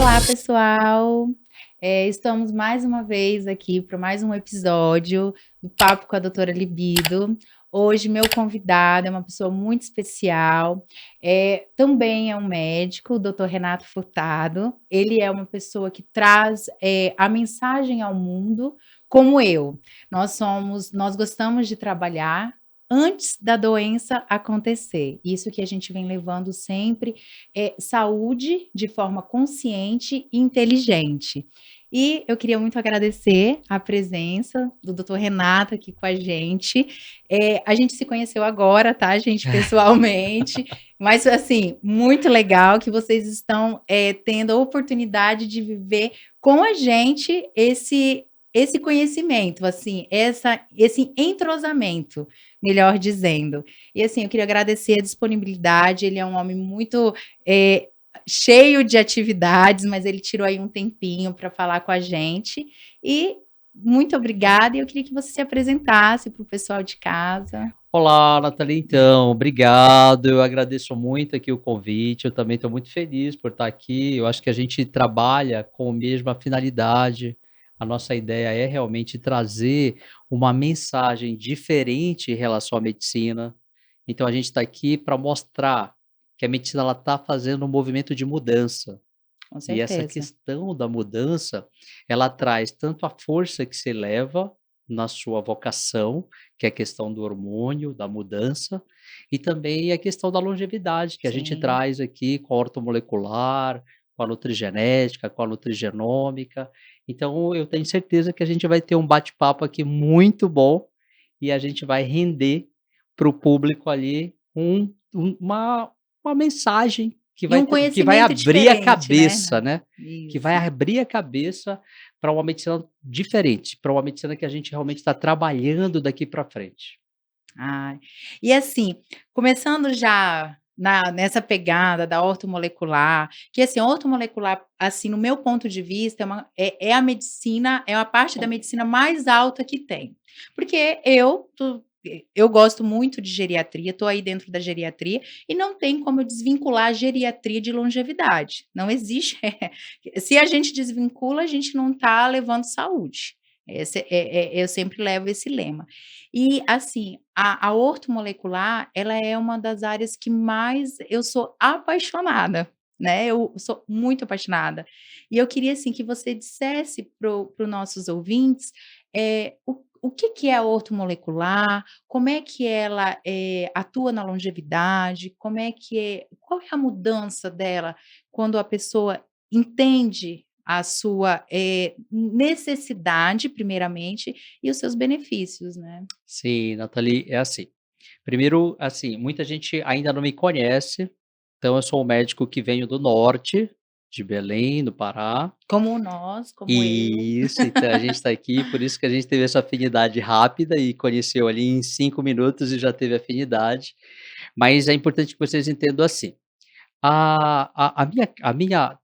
Olá, pessoal. Estamos mais uma vez aqui para mais um episódio do Papo com a Doutora Libido. Hoje, meu convidado é uma pessoa muito especial. Também é um médico, o Dr. Renato Furtado. Ele é uma pessoa que traz a mensagem ao mundo, como eu. Nós gostamos de trabalhar antes da doença acontecer. Isso que a gente vem levando sempre saúde de forma consciente e inteligente. E eu queria muito agradecer a presença do Dr. Renato aqui com a gente. A gente se conheceu agora, tá, gente, pessoalmente, mas assim, muito legal que vocês estão tendo a oportunidade de viver com a gente esse conhecimento, assim, esse entrosamento, melhor dizendo. E assim, eu queria agradecer a disponibilidade. Ele é um homem muito é, cheio de atividades, mas ele tirou aí um tempinho para falar com a gente. E muito obrigada. E eu queria que você se apresentasse para o pessoal de casa. Olá, Nathalie, então, obrigado, eu agradeço muito aqui o convite, eu também estou muito feliz por estar aqui, eu acho que a gente trabalha com a mesma finalidade, a nossa ideia é realmente trazer uma mensagem diferente em relação à medicina, então a gente está aqui para mostrar que a medicina está fazendo um movimento de mudança, Com e essa certeza. questão da mudança, ela traz tanto a força que se leva na sua vocação, que é a questão do hormônio, da mudança, e também a questão da longevidade, que a gente Sim. traz aqui com a ortomolecular, com a nutrigenética, com a nutrigenômica. Então, eu tenho certeza que a gente vai ter um bate-papo aqui muito bom e a gente vai render para o público ali uma mensagem E um que vai conhecimento abrir a diferente, né? cabeça, né, que vai Isso. abrir a cabeça para uma medicina diferente, para uma medicina que a gente realmente está trabalhando daqui para frente. Ai. E assim, começando já nessa pegada da ortomolecular, que assim, a ortomolecular, assim, no meu ponto de vista, é a medicina, é a parte da medicina mais alta que tem. Porque eu gosto muito de geriatria, estou aí dentro da geriatria, e não tem como eu desvincular a geriatria de longevidade. Não existe. Se a gente desvincula, a gente não está levando saúde. Eu sempre levo esse lema. E, assim, a ortomolecular, ela é uma das áreas que mais eu sou apaixonada, né, eu sou muito apaixonada. E eu queria, assim, que você dissesse para os nossos ouvintes, o que que é a ortomolecular, como é que ela, atua na longevidade, qual é a mudança dela quando a pessoa entende a sua, necessidade, primeiramente, e os seus benefícios, né. Sim, Nathalie, é assim, primeiro, assim, muita gente ainda não me conhece, então eu sou um médico que venho do norte, de Belém, do Pará. Como nós, como eu. Isso, então a gente está aqui, por isso que a gente teve essa afinidade rápida e conheceu ali em 5 minutos e já teve afinidade, mas é importante que vocês entendam assim.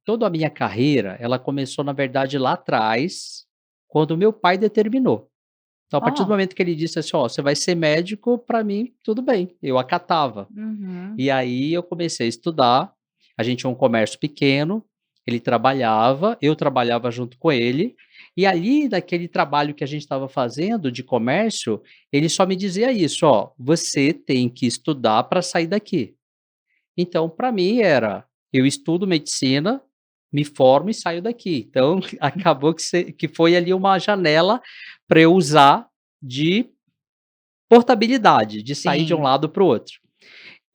Toda a minha carreira, ela começou, na verdade, lá atrás, quando meu pai determinou. Então, a partir do Ó. momento que ele disse assim: "Ó, você vai ser médico", para mim, tudo bem, eu acatava. Uhum. E aí eu comecei a estudar, a gente tinha um comércio pequeno, ele trabalhava, eu trabalhava junto com ele, e ali naquele trabalho que a gente estava fazendo de comércio, ele só me dizia isso: "Ó, você tem que estudar para sair daqui". Então, para mim era: eu estudo medicina, me formo e saio daqui. Então, acabou que foi ali uma janela para eu usar de portabilidade, de sair de um Sim, lado para o outro.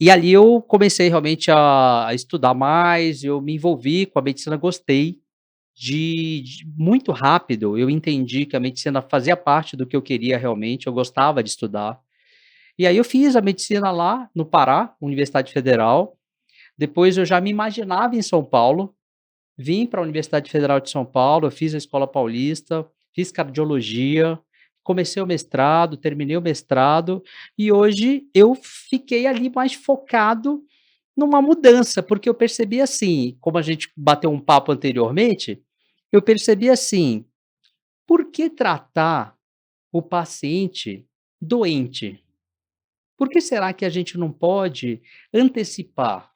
E ali eu comecei realmente a estudar mais, eu me envolvi com a medicina, gostei de muito rápido, eu entendi que a medicina fazia parte do que eu queria realmente, eu gostava de estudar. E aí eu fiz a medicina lá no Pará, Universidade Federal. Depois eu já me imaginava em São Paulo, vim para a Universidade Federal de São Paulo, eu fiz a Escola Paulista, fiz cardiologia, comecei o mestrado, terminei o mestrado, e hoje eu fiquei ali mais focado numa mudança, porque eu percebi assim, como a gente bateu um papo anteriormente, eu percebi assim, por que tratar o paciente doente? Por que será que a gente não pode antecipar?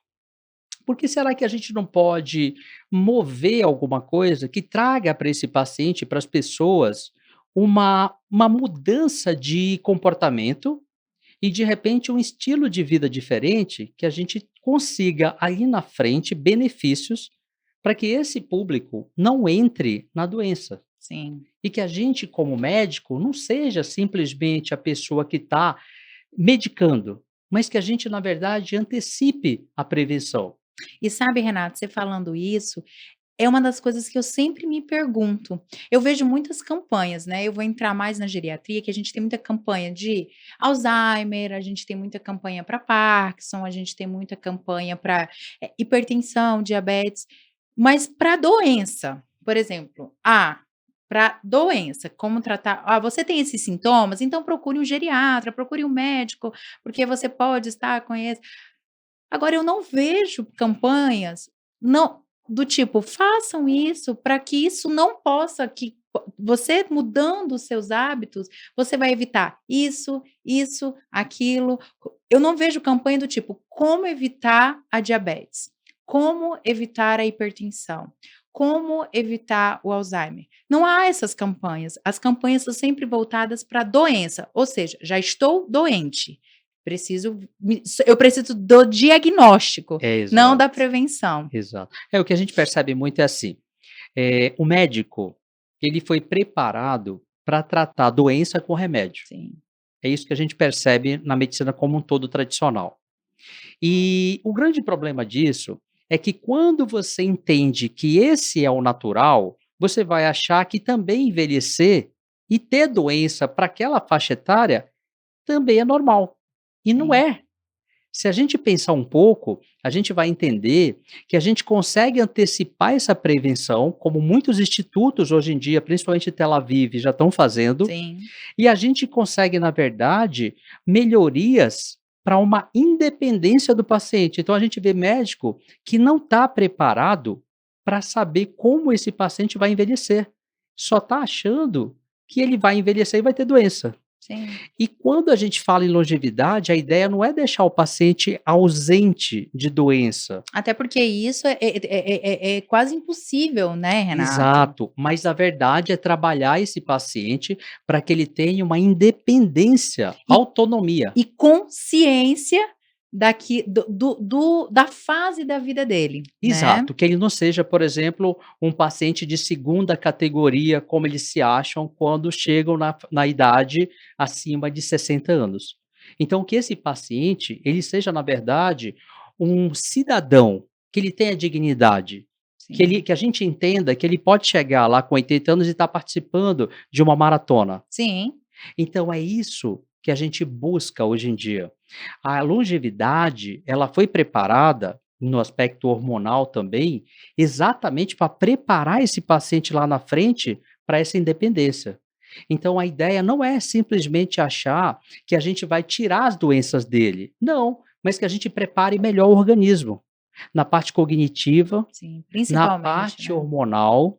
Por que será que a gente não pode mover alguma coisa que traga para esse paciente, para as pessoas, uma mudança de comportamento e, de repente, um estilo de vida diferente, que a gente consiga ali na frente benefícios para que esse público não entre na doença. Sim. E que a gente, como médico, não seja simplesmente a pessoa que está medicando, mas que a gente, na verdade, antecipe a prevenção. E sabe, Renato, você falando isso, é uma das coisas que eu sempre me pergunto. Eu vejo muitas campanhas, né? Eu vou entrar mais na geriatria, que a gente tem muita campanha de Alzheimer, a gente tem muita campanha para Parkinson, a gente tem muita campanha para hipertensão, diabetes, mas para doença, por exemplo, para doença, como tratar? Ah, você tem esses sintomas, então procure um geriatra, procure um médico, porque você pode estar com esse. Agora eu não vejo campanhas, não, do tipo: "Façam isso para que isso não possa que você mudando os seus hábitos, você vai evitar isso, aquilo". Eu não vejo campanha do tipo: "Como evitar a diabetes, como evitar a hipertensão, como evitar o Alzheimer". Não há essas campanhas. As campanhas são sempre voltadas pra doença, ou seja, já estou doente. Eu preciso do diagnóstico, É, não exato, da prevenção. exato. O que a gente percebe muito é assim, o médico, ele foi preparado para tratar a doença com remédio. Sim, É isso que a gente percebe na medicina como um todo tradicional. E o grande problema disso é que quando você entende que esse é o natural, você vai achar que também envelhecer e ter doença para aquela faixa etária também é normal. E não sim. é. Se a gente pensar um pouco, a gente vai entender que a gente consegue antecipar essa prevenção, como muitos institutos hoje em dia, principalmente em Tel Aviv, já estão fazendo, Sim. e a gente consegue, na verdade, melhorias para uma independência do paciente. Então, a gente vê médico que não está preparado para saber como esse paciente vai envelhecer. Só está achando que ele vai envelhecer e vai ter doença. Sim. E quando a gente fala em longevidade, a ideia não é deixar o paciente ausente de doença. Até porque isso é quase impossível, né, Renato? Exato, mas a verdade é trabalhar esse paciente para que ele tenha uma independência, E autonomia. e consciência daqui da fase da vida dele, né. Exato, que ele não seja, por exemplo, um paciente de segunda categoria, como eles se acham quando chegam na idade acima de 60 anos. Então, que esse paciente, ele seja, na verdade, um cidadão, que ele tenha dignidade, Sim. que a gente entenda que ele pode chegar lá com 80 anos e estar participando de uma maratona. Sim, Então é isso que a gente busca hoje em dia. A longevidade, ela foi preparada, no aspecto hormonal também, exatamente para preparar esse paciente lá na frente para essa independência. Então a ideia não é simplesmente achar que a gente vai tirar as doenças dele. Não, mas que a gente prepare melhor o organismo. Na parte cognitiva, sim, na principalmente, parte né. hormonal,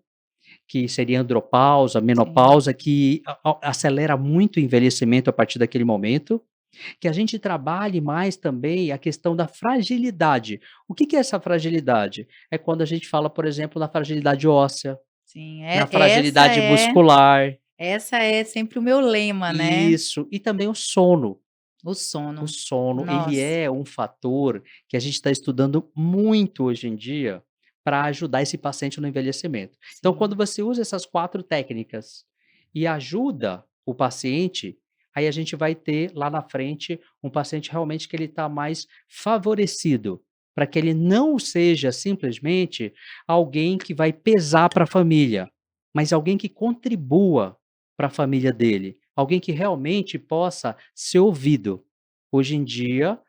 que seria andropausa, Sim, menopausa, que acelera muito o envelhecimento a partir daquele momento, que a gente trabalhe mais também a questão da fragilidade. O que que é essa fragilidade? É quando a gente fala, por exemplo, na fragilidade óssea, sim, na fragilidade muscular, essa é sempre o meu lema, né, isso, e também o sono. o O sono. sono, ele Nossa, é um fator que a gente está estudando muito hoje em dia para ajudar esse paciente no envelhecimento. Então, quando sim, você usa essas 4 técnicas e ajuda o paciente, aí a gente vai ter lá na frente um paciente realmente que ele está mais favorecido, para que ele não seja simplesmente alguém que vai pesar para a família, mas alguém que contribua para a família dele, alguém que realmente possa ser ouvido. Hoje em dia,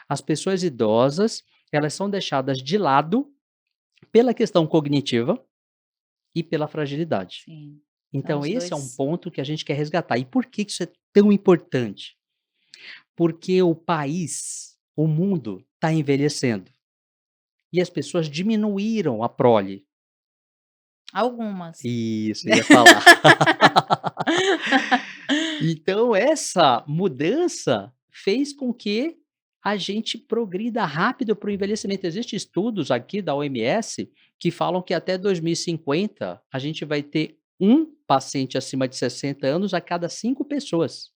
as pessoas idosas, elas são deixadas de lado pela questão cognitiva e pela fragilidade. sim, são Então os esse é um 2. ponto que a gente quer resgatar. E por que que isso é tão importante? Porque o país, o mundo está envelhecendo e as pessoas diminuíram a prole. Algumas. Isso, eu ia falar. Então essa mudança fez com que a gente progrida rápido para o envelhecimento. Existem estudos aqui da OMS que falam que até 2050 a gente vai ter um paciente acima de 60 anos a cada 5 pessoas.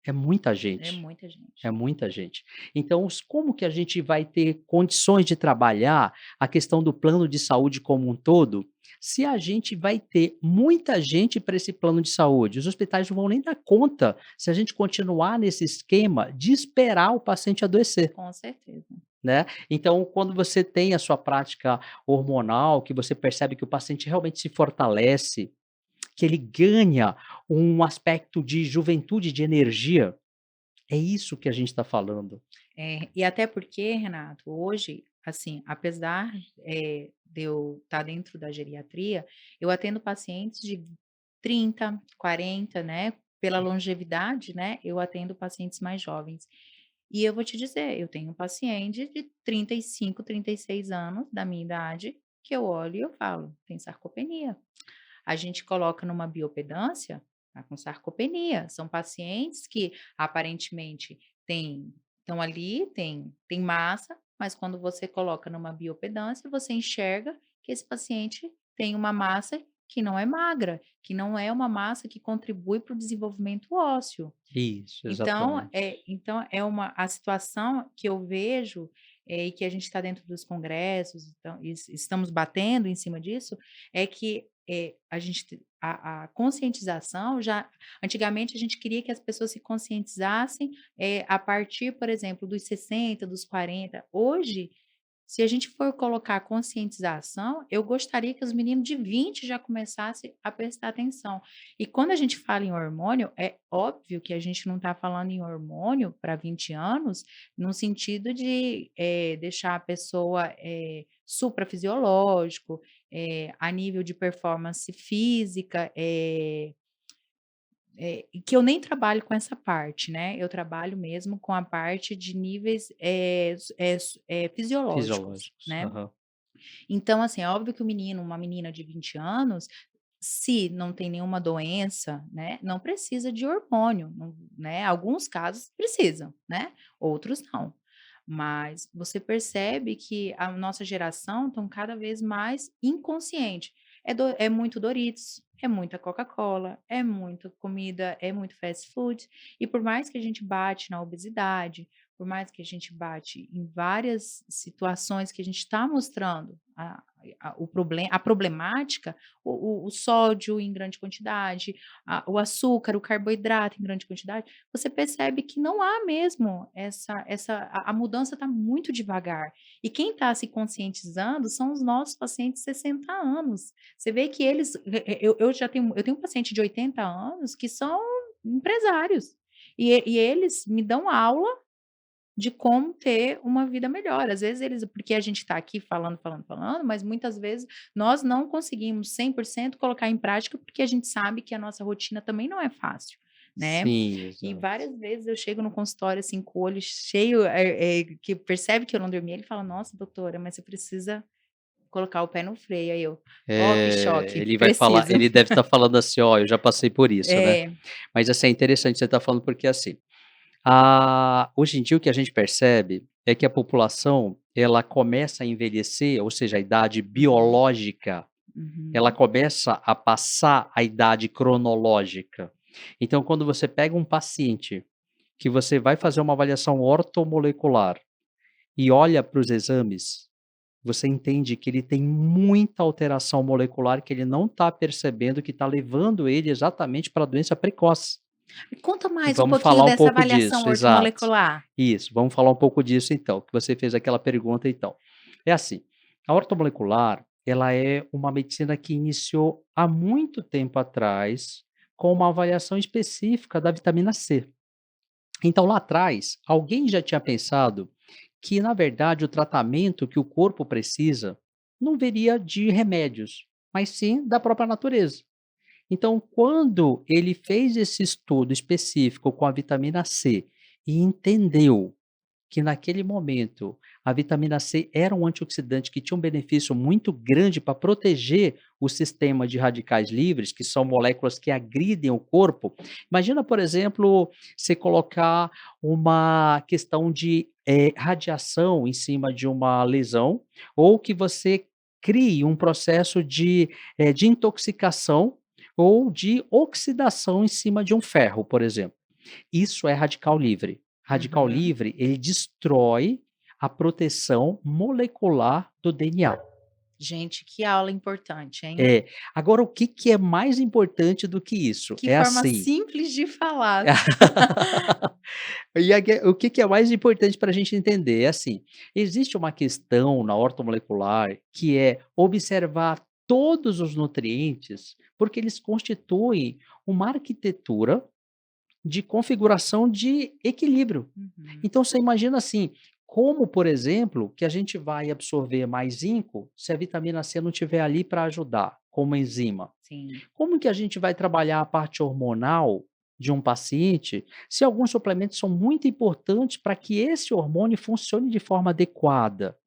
É muita É gente. muita gente. É muita gente. Então, como que a gente vai ter condições de trabalhar a questão do plano de saúde como um todo, se a gente vai ter muita gente para esse plano de saúde? Os hospitais não vão nem dar conta se a gente continuar nesse esquema de esperar o paciente adoecer, Com certeza. né. Então, quando você tem a sua prática hormonal, que você percebe que o paciente realmente se fortalece, que ele ganha um aspecto de juventude, de energia, é isso que a gente está falando. E até porque, Renato, hoje, assim, apesar, de eu estar dentro da geriatria, eu atendo pacientes de 30, 40, né, pela longevidade, né, eu atendo pacientes mais jovens. E eu vou te dizer, eu tenho um paciente de 35, 36 anos, da minha idade, que eu olho e eu falo: "Tem sarcopenia". A gente coloca numa biopedância, tá com sarcopenia. São pacientes que aparentemente têm estão ali, tem massa, mas quando você coloca numa biopedância, você enxerga que esse paciente tem uma massa que não é magra, que não é uma massa que contribui para o desenvolvimento ósseo. Isso, Então, exatamente. é uma a situação que eu vejo, e que a gente está dentro dos congressos, então estamos batendo em cima disso, é que, a gente a conscientização já antigamente a gente queria que as pessoas se conscientizassem, a partir, por exemplo, dos 60, dos 40. Hoje, se a gente for colocar conscientização, eu gostaria que os meninos de 20 já começassem a prestar atenção. E quando a gente fala em hormônio, é óbvio que a gente não está falando em hormônio para 20 anos, no sentido de deixar a pessoa suprafisiológico, a nível de performance física, e que eu nem trabalho com essa parte, né, eu trabalho mesmo com a parte de níveis, fisiológicos, Fisiológicos. né. Aham. Então, assim, é óbvio que o menino, uma menina de 20 anos, se não tem nenhuma doença, né, não precisa de hormônio, não, né, alguns casos precisam, né, outros não. Mas você percebe que a nossa geração estão cada vez mais inconsciente. É muito Doritos, é muita Coca-Cola, é muita comida, é muito fast food, e por mais que a gente bate na obesidade, por mais que a gente bate em várias situações que a gente está mostrando a problemática, o sódio em grande quantidade, o açúcar, o carboidrato em grande quantidade, você percebe que não há mesmo a mudança está muito devagar. E quem está se conscientizando são os nossos pacientes de 60 anos. Você vê que eles eu tenho um paciente de 80 anos que são empresários, e eles me dão aula de como ter uma vida melhor. Às vezes eles porque a gente está aqui falando, falando, falando, mas muitas vezes nós não conseguimos 100% colocar em prática, porque a gente sabe que a nossa rotina também não é fácil, né. Sim, E exato. várias vezes eu chego no consultório, assim, com o olho cheio, que percebe que eu não dormi, ele fala: "Nossa, doutora, mas você precisa colocar o pé no freio". Aí eu: "Ó, que choque, Ele vai falar, preciso". ele deve estar falando assim: "Ó, eu já passei por isso", né. É. Mas, assim, é interessante você estar falando, porque, assim, hoje em dia o que a gente percebe é que a população, ela começa a envelhecer, ou seja, a idade Uhum, biológica, ela uhum. começa a passar a idade cronológica. Então, quando você pega um paciente que você vai fazer uma avaliação ortomolecular e olha para os exames, você entende que ele tem muita alteração molecular que ele não está percebendo, que está levando ele exatamente para a doença precoce. Me conta E mais um vamos pouquinho falar um dessa pouco avaliação disso, exato. ortomolecular. Isso, vamos falar um pouco disso então, que você fez aquela pergunta então. É assim, a ortomolecular, ela é uma medicina que iniciou há muito tempo atrás, com uma avaliação específica da vitamina C. Então, lá atrás, alguém já tinha pensado que, na verdade, o tratamento que o corpo precisa não viria de remédios, mas sim da própria natureza. Então, quando ele fez esse estudo específico com a vitamina C e entendeu que naquele momento a vitamina C era um antioxidante que tinha um benefício muito grande para proteger o sistema de radicais livres, que são moléculas que agridem o corpo. Imagina, por exemplo, você colocar uma questão de radiação em cima de uma lesão, ou que você crie um processo de intoxicação ou de oxidação em cima de um ferro, por exemplo. Isso é radical livre. Radical Uhum. livre, ele destrói a proteção molecular do DNA. Gente, que aula importante, hein? É. Agora o que que é mais importante do que isso? Que É forma assim. simples de falar. E aqui o que que é mais importante para a gente entender? É assim, existe uma questão na ortomolecular que é observar todos os nutrientes, porque eles constituem uma arquitetura de configuração de equilíbrio. Uhum. Então você imagina assim, como, por exemplo, que a gente vai absorver mais zinco se a vitamina C não estiver ali para ajudar, como enzima? Sim. Como que a gente vai trabalhar a parte hormonal de um paciente se alguns suplementos são muito importantes para que esse hormônio funcione de forma adequada?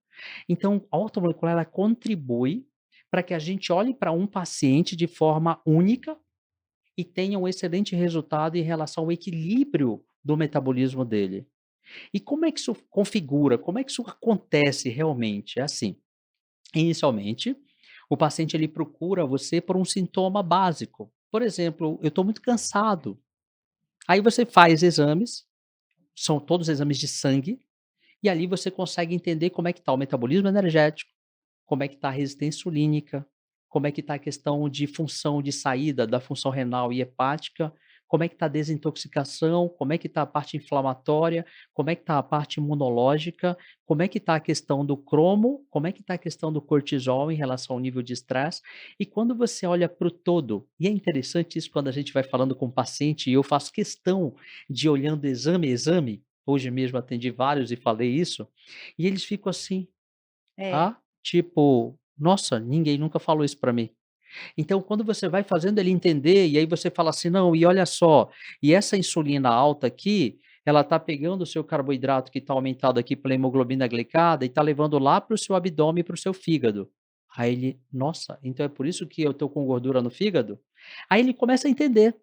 Então, a ortomolecular ela contribui para que a gente olhe para um paciente de forma única e tenha um excelente resultado em relação ao equilíbrio do metabolismo dele. E como é que isso configura? Como é que isso acontece realmente? É assim, inicialmente, o paciente ele procura você por um sintoma básico. Por exemplo, eu estou muito cansado. Aí você faz exames, são todos exames de sangue, e ali você consegue entender como é que está o metabolismo energético, como é que está a resistência insulínica, como é que está a questão de função de saída da função renal e hepática, como é que está a desintoxicação, como é que está a parte inflamatória, como é que está a parte imunológica, como é que está a questão do cromo, como é que está a questão do cortisol em relação ao nível de estresse. E quando você olha para o todo, e é interessante isso quando a gente vai falando com o paciente, e eu faço questão de olhando exame a exame, hoje mesmo atendi vários e falei isso, e eles ficam assim, É. ah, tipo, nossa, ninguém nunca falou isso pra mim. Então, quando você vai fazendo ele entender, e aí você fala assim: "Não, e olha só, e essa insulina alta aqui, ela tá pegando o seu carboidrato que tá aumentado aqui pela hemoglobina glicada e tá levando lá para o seu abdômen e para o seu fígado". Aí ele: "Nossa, então é por isso que eu tô com gordura no fígado?". Aí ele começa a entender.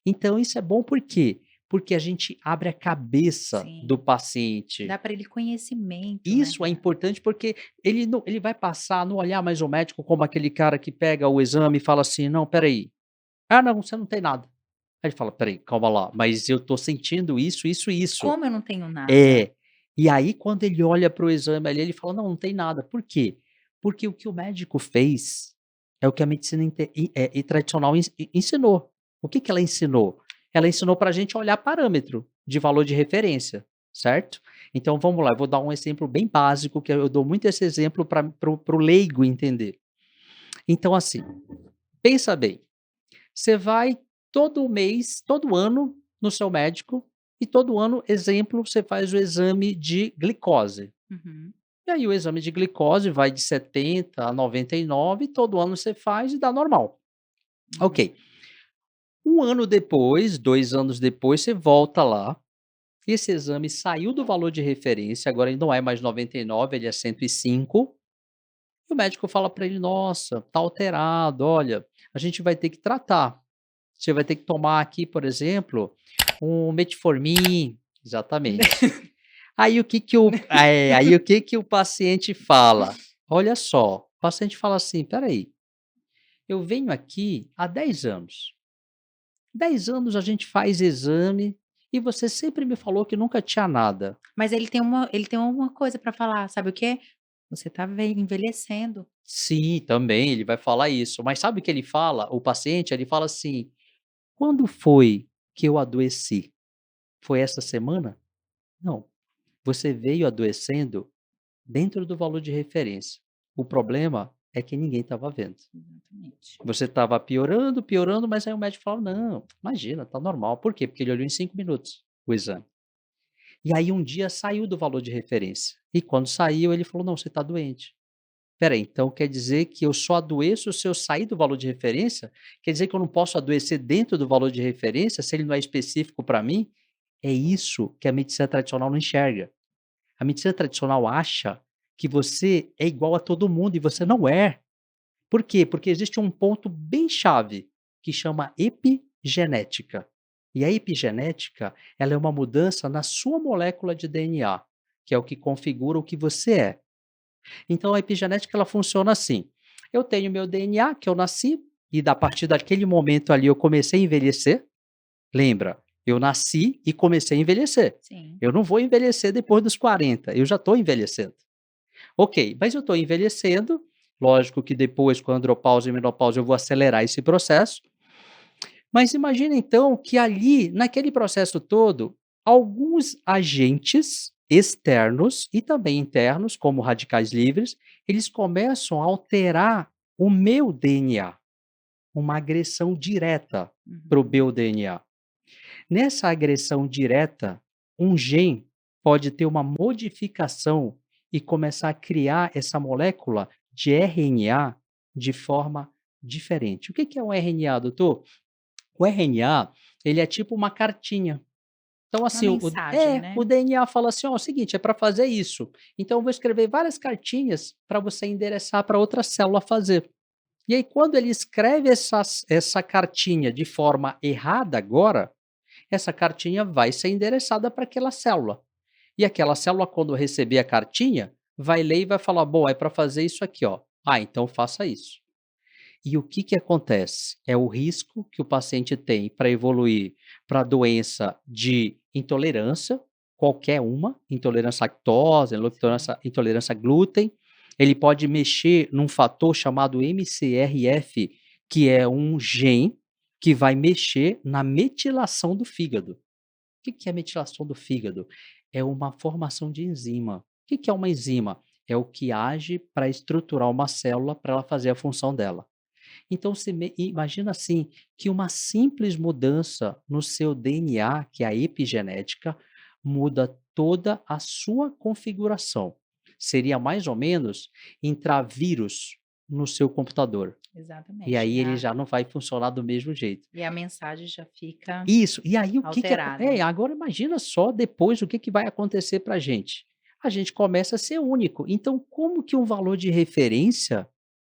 Então isso é bom por quê? Porque a gente abre a cabeça do Sim. paciente. Dá para ele conhecimento, né, Isso é da importante, porque ele vai passar a não olhar mais o médico como aquele cara que pega o exame e fala assim: "Não, espera aí. Ah, não, você não tem nada". Aí ele fala: "Espera aí, calma lá, mas eu tô sentindo isso, isso e isso". como eu não tenho nada? É. E aí quando ele olha para o exame ali, ele fala: "Não, não tem nada". Por quê? Porque o que o médico fez é o que a medicina tradicional ensinou. O que que ela ensinou? Ela ensinou para a gente olhar parâmetro de valor de referência, certo? Então vamos lá, eu vou dar um exemplo bem básico, que eu dou muito esse exemplo para o leigo entender. Então assim, pensa bem, você vai todo mês, todo ano no seu médico e todo ano, exemplo, você faz o exame de glicose. Uhum. E aí o exame de glicose vai de 70 a 99 e todo ano você faz e dá normal. Uhum. Ok. Um ano depois, 2 anos depois, você volta lá, esse exame saiu do valor de referência, agora ele não é mais 99, ele é 105. E o médico fala para ele: "Nossa, tá alterado, olha, a gente vai ter que tratar. Você vai ter que tomar aqui, por exemplo, um metformin". Exatamente. Aí o que que o paciente fala? Olha só, o paciente fala assim: "Espera aí, eu venho aqui há 10 anos. 10 anos a gente faz exame e você sempre me falou que nunca tinha nada". Mas ele tem uma coisa para falar, sabe o quê? Você tá envelhecendo. Sim, também, ele vai falar isso, mas sabe o que ele fala? O paciente, ele fala assim: "Quando foi que eu adoeci? Foi essa semana? Não, você veio adoecendo dentro do valor de referência. O problema é que ninguém estava vendo. Exatamente. Você estava piorando, piorando, mas aí o médico falou: "Não, imagina, tá normal". Por quê? Porque ele olhou em 5 minutos o exame. E aí um dia saiu do valor de referência, e quando saiu ele falou: "Não, você está doente". Espera aí, então quer dizer que eu só adoeço se eu sair do valor de referência? Quer dizer que eu não posso adoecer dentro do valor de referência se ele não é específico para mim? É isso que a medicina tradicional não enxerga. A medicina tradicional acha que você é igual a todo mundo e você não é. Por quê? Porque existe um ponto bem chave que chama epigenética. E a epigenética, ela é uma mudança na sua molécula de DNA, que é o que configura o que você é. Então a epigenética ela funciona assim: eu tenho meu DNA que eu nasci e a partir daquele momento ali eu comecei a envelhecer. Lembra, eu nasci e comecei a envelhecer. Sim. Eu não vou envelhecer depois dos 40, eu já estou envelhecendo. Ok, mas eu estou envelhecendo, lógico que depois com a andropausa e menopausa eu vou acelerar esse processo, mas imagina então que ali, naquele processo todo, alguns agentes externos e também internos, como radicais livres, eles começam a alterar o meu DNA, uma agressão direta para o Uhum. meu DNA. Nessa agressão direta, um gene pode ter uma modificação e começar a criar essa molécula de RNA de forma diferente. O que que é um RNA, doutor? O RNA, ele é tipo uma cartinha. Então, Uma assim, mensagem, o né? DNA fala assim: ó, é o seguinte, é para fazer isso. Então, eu vou escrever várias cartinhas para você endereçar para outra célula fazer. E aí, quando ele escreve essa cartinha de forma errada agora, essa cartinha vai ser endereçada para aquela célula. E aquela célula, quando receber a cartinha, vai ler e vai falar: bom, é para fazer isso aqui, ó. Ah, então faça isso. E o que que acontece? É o risco que o paciente tem para evoluir para doença de intolerância, qualquer uma, intolerância à lactose, Sim. intolerância a glúten. Ele pode mexer num fator chamado MCRF, que é um gene que vai mexer na metilação do fígado. O que que é metilação do fígado? É uma formação de enzima. O que que é uma enzima? É o que age para estruturar uma célula para ela fazer a função dela. Então, imagina assim, que uma simples mudança no seu DNA, que é a epigenética, muda toda a sua configuração. Seria mais ou menos entrar vírus no seu computador. E Exatamente. aí ele já não vai funcionar do mesmo jeito. E a mensagem já fica Isso, e aí o que que alterada. agora imagina só depois o que que vai acontecer para a gente. A gente começa a ser único. Então, como que um valor de referência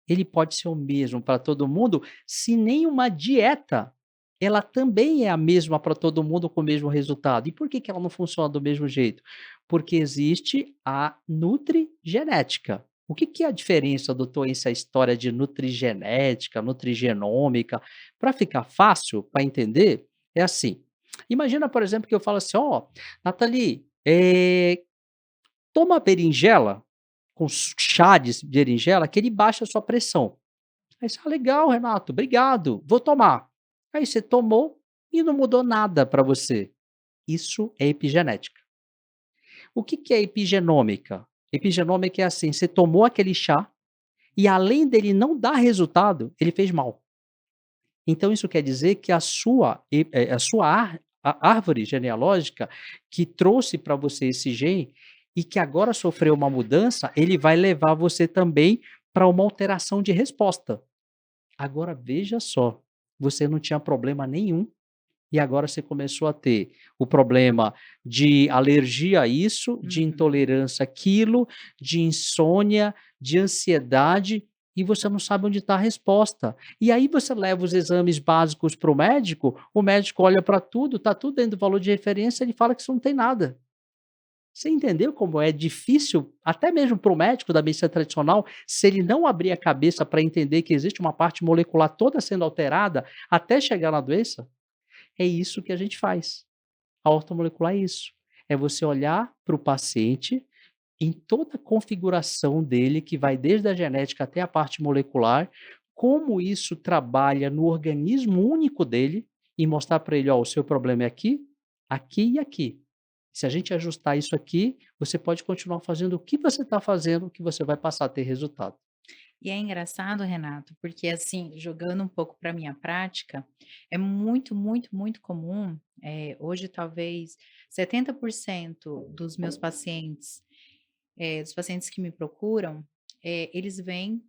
ele pode ser o mesmo para todo mundo, se nenhuma dieta, ela também é a mesma para todo mundo com o mesmo resultado. E por que que ela não funciona do mesmo jeito? Porque existe a nutrigenética. O que que é a diferença, doutor, essa história de nutrigenética, nutrigenômica? Para ficar fácil para entender, é assim. Imagina, por exemplo, que eu falo assim: ó, Nathalie, toma berinjela com chá de berinjela que ele baixa a sua pressão. Aí você: "Ah, legal, Renato, obrigado, vou tomar". Aí você tomou e não mudou nada para você. Isso é epigenética. O que que é epigenômica? Epigenômica é assim: você tomou aquele chá e além dele não dar resultado, ele fez mal. Então isso quer dizer que a sua a árvore genealógica que trouxe para você esse gene e que agora sofreu uma mudança, ele vai levar você também para uma alteração de resposta. Agora veja só, você não tinha problema nenhum e agora você começou a ter o problema de alergia a isso, de Uhum. intolerância àquilo, de insônia, de ansiedade, e você não sabe onde está a resposta. E aí você leva os exames básicos para o médico olha para tudo, está tudo dentro do valor de referência, ele fala que isso não tem nada. Você entendeu como é difícil, até mesmo para o médico da medicina tradicional, se ele não abrir a cabeça para entender que existe uma parte molecular toda sendo alterada até chegar na doença? É isso que a gente faz. A ortomolecular é isso. É você olhar para o paciente em toda a configuração dele, que vai desde a genética até a parte molecular, como isso trabalha no organismo único dele e mostrar para ele: ó, o seu problema é aqui, aqui e aqui. Se a gente ajustar isso aqui, você pode continuar fazendo o que você está fazendo, que você vai passar a ter resultado. E é engraçado, Renato, porque assim, jogando um pouco para minha prática, é muito, muito, muito comum, hoje talvez 70% dos pacientes que me procuram, eles vêm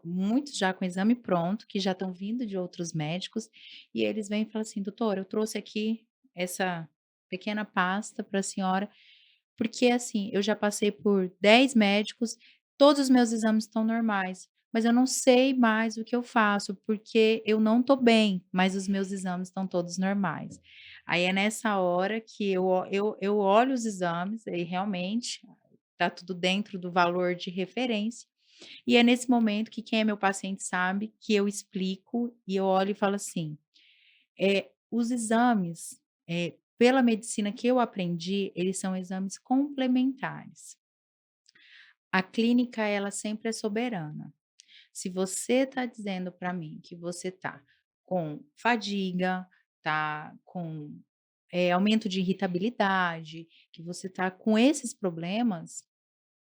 muitos já com o exame pronto, que já estão vindo de outros médicos, e eles vêm e falam assim: "Doutor, eu trouxe aqui essa pequena pasta para a senhora, Porque, assim, eu já passei por 10 médicos, todos os meus exames estão normais, mas eu não sei mais o que eu faço, porque eu não tô bem, mas os meus exames estão todos normais. Aí é nessa hora que eu olho os exames, e realmente tá tudo dentro do valor de referência, e é nesse momento que quem é meu paciente sabe que eu explico e eu olho e falo assim: os exames, pela medicina que eu aprendi, eles são exames complementares. A clínica, ela sempre é soberana. Se você está dizendo para mim que você está com fadiga, está com, aumento de irritabilidade, que você está com esses problemas,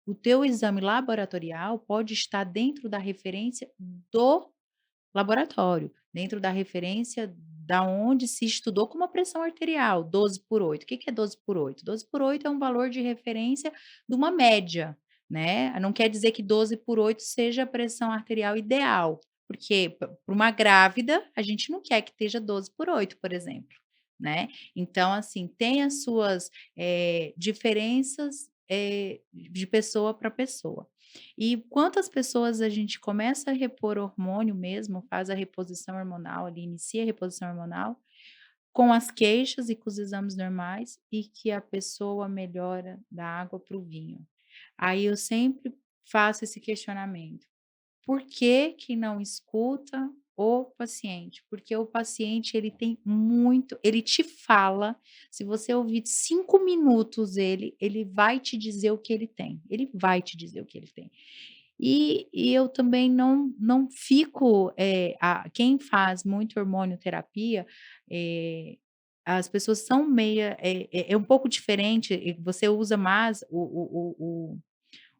o teu exame laboratorial pode estar dentro da referência do laboratório, dentro da referência da onde se estudou como a pressão arterial, 12/8. O que que é 12/8? 12/8 é um valor de referência de uma média, né? Não quer dizer que 12/8 seja a pressão arterial ideal, porque para uma grávida, a gente não quer que esteja 12/8, por exemplo, né? Então, assim, tem as suas diferenças de pessoa para pessoa. E quantas pessoas a gente começa a repor hormônio mesmo, faz a reposição hormonal ali, inicia a reposição hormonal, com as queixas e com os exames normais, e que a pessoa melhora da água para o vinho. Aí eu sempre faço esse questionamento: por que que não escuta o paciente? Porque o paciente, ele tem muito, ele te fala, se você ouvir 5 minutos ele vai te dizer o que ele vai te dizer o que ele tem. E eu também não fico, quem faz muito hormonioterapia, as pessoas são meia é um pouco diferente, você usa mais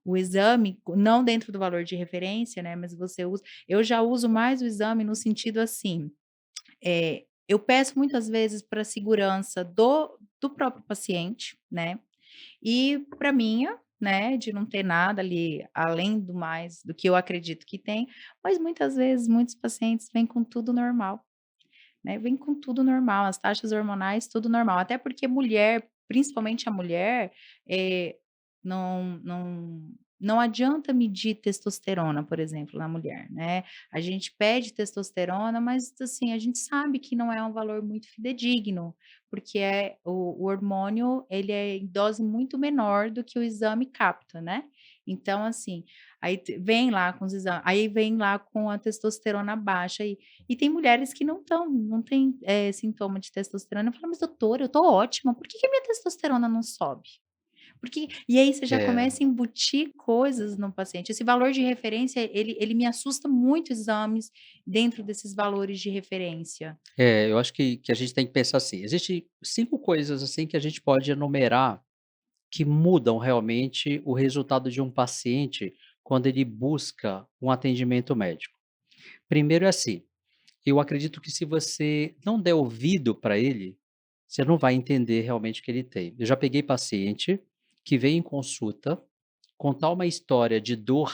o exame, não dentro do valor de referência, né, mas você usa, eu já uso mais o exame no sentido assim, eu peço muitas vezes para segurança do próprio paciente, né, e para minha, né, de não ter nada ali além do mais do que eu acredito que tem, mas muitas vezes muitos pacientes vêm com tudo normal, né, vêm com tudo normal, as taxas hormonais tudo normal, até porque mulher, principalmente a mulher, eh, não adianta medir testosterona, por exemplo, na mulher, né, a gente pede testosterona, mas assim, a gente sabe que não é um valor muito fidedigno, porque o hormônio, ele é em dose muito menor do que o exame capta, né. Então assim, aí vem lá com os exames, aí vem lá com a testosterona baixa e tem mulheres que não têm, sintoma de testosterona, eu falo: "Mas doutora, eu tô ótima, por que que a minha testosterona não sobe?". Porque e aí você já É, começa a embutir coisas no paciente. Esse valor de referência, ele me assusta muito, exames dentro desses valores de referência. eu acho que a gente tem que pensar assim, existe 5 coisas, assim, que a gente pode enumerar que mudam realmente o resultado de um paciente quando ele busca um atendimento médico. Primeiro é assim, eu acredito que se você não der ouvido para ele, você não vai entender realmente o que ele tem. Eu já peguei paciente que vem em consulta contar uma história de dor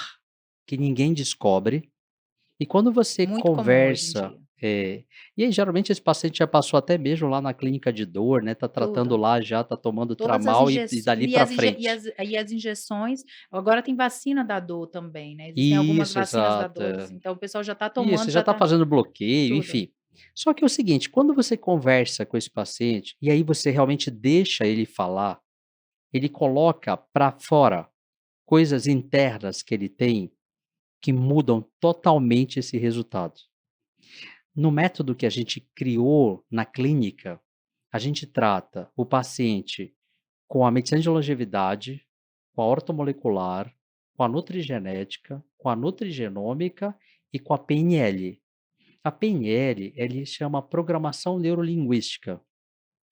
que ninguém descobre, e quando você Muito comum hoje em conversa, dia. e aí geralmente esse paciente já passou até mesmo lá na clínica de dor, né, tá tratando Tudo. lá já, tá tomando Todas as Tramal e injeções dali para frente. e as injeções, agora tem vacina da dor também, né, existem algumas Isso, vacinas da exato, dor, então o pessoal já está Isso, tomando, já já está está fazendo bloqueio, tudo. enfim. Só que é o seguinte, quando você conversa com esse paciente, e aí você realmente deixa ele falar, ele coloca para fora coisas internas que ele tem, que mudam totalmente esse resultado. No método que a gente criou na clínica, a gente trata o paciente com a medicina de longevidade, com a ortomolecular, com a nutrigenética, com a nutrigenômica e com a PNL. A PNL, ele chama programação neurolinguística.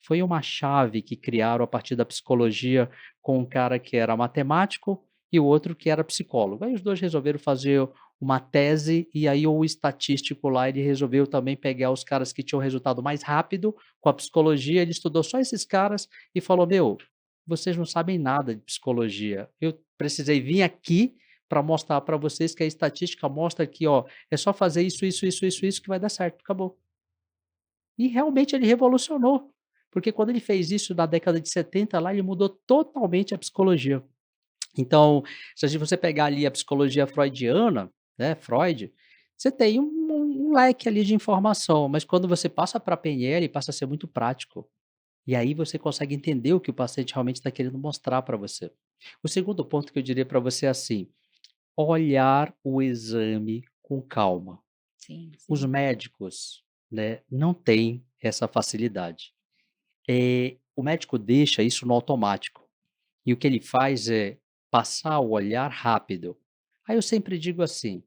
Foi uma chave que criaram a partir da psicologia com um cara que era matemático e o outro que era psicólogo. Aí os 2 resolveram fazer uma tese e aí o estatístico lá, ele resolveu também pegar os caras que tinham resultado mais rápido com a psicologia, ele estudou só esses caras e falou: "Meu, vocês não sabem nada de psicologia. Eu precisei vir aqui para mostrar para vocês que a estatística mostra que, ó, é só fazer isso, isso, isso, isso, isso que vai dar certo, acabou". E realmente ele revolucionou. Porque quando ele fez isso na década de 70 lá, ele mudou totalmente a psicologia. Então, se você pegar ali a psicologia freudiana, né, Freud, você tem um leque ali de informação, mas quando você passa para a PNL, passa a ser muito prático. E aí você consegue entender o que o paciente realmente está querendo mostrar para você. O segundo ponto que eu diria para você é assim: olhar o exame com calma. Sim, Os sim. médicos, né, não têm essa facilidade. O médico deixa isso no automático. E o que ele faz é passar o olhar rápido. Aí eu sempre digo assim: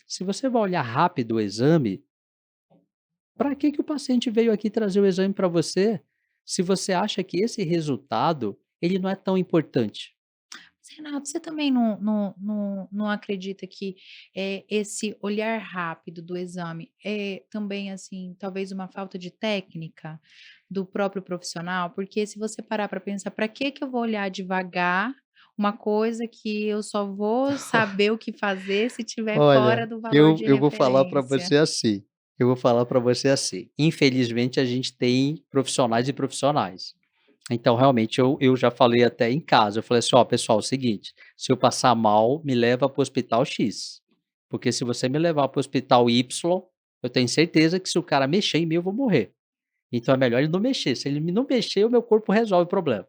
se você vai olhar rápido o exame, para que que o paciente veio aqui trazer o exame para você, se você acha que esse resultado, ele não é tão importante? Mas, Renato, você também não acredita que, esse olhar rápido do exame é também, assim, talvez uma falta de técnica do próprio profissional? Porque se você parar para pensar, para que que eu vou olhar devagar uma coisa que eu só vou saber o que fazer se tiver fora Olha, do valor eu de eu vou falar para referência? você assim, infelizmente a gente tem profissionais e profissionais. Então realmente eu já falei até em casa, eu falei assim: "Ó pessoal, é o seguinte, se eu passar mal, me leva para o hospital X, porque se você me levar para o hospital Y, eu tenho certeza que se o cara mexer em mim eu vou morrer. Então é melhor ele não mexer, se ele não mexer o meu corpo resolve o problema".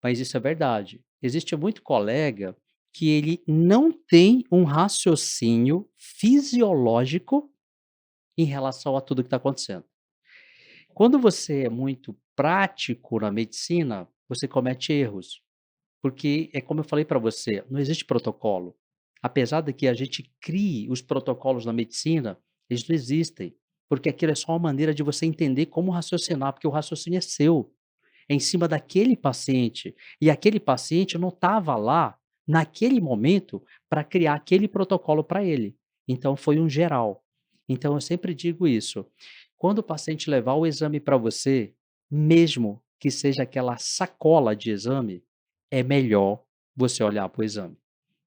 Mas isso é verdade. Existe muito colega que ele não tem um raciocínio fisiológico em relação a tudo que está acontecendo. Quando você é muito prático na medicina, você comete erros, porque é como eu falei para você, não existe protocolo. Apesar de que a gente crie os protocolos na medicina, eles não existem, porque aquilo é só uma maneira de você entender como raciocinar, porque o raciocínio é seu. Em cima daquele paciente, e aquele paciente não estava lá, naquele momento, para criar aquele protocolo para ele. Então foi um geral. Então eu sempre digo isso, quando o paciente levar o exame para você, mesmo que seja aquela sacola de exame, é melhor você olhar para o exame,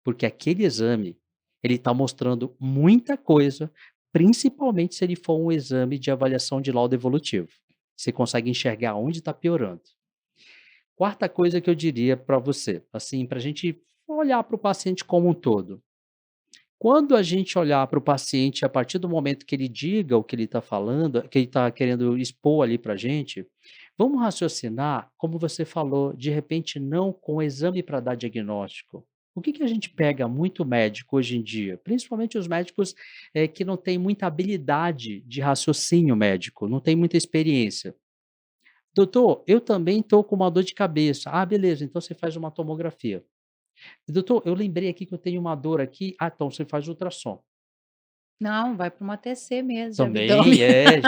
porque aquele exame, ele está mostrando muita coisa, principalmente se ele for um exame de avaliação de laudo evolutivo. Você consegue enxergar onde está piorando. Quarta coisa que eu diria para você, assim, para a gente olhar para o paciente como um todo. Quando a gente olhar para o paciente, a partir do momento que ele diga o que ele está falando, que ele está querendo expor ali para a gente, vamos raciocinar, como você falou, de repente não com exame para dar diagnóstico. O que que a gente pega muito médico hoje em dia? Principalmente os médicos que não têm muita habilidade de raciocínio médico, não têm muita experiência. Doutor, eu também estou com uma dor de cabeça. Ah, beleza, então você faz uma tomografia. Doutor, eu lembrei aqui que eu tenho uma dor aqui. Ah, então você faz ultrassom. Não, vai para uma TC mesmo de abdômen. Também,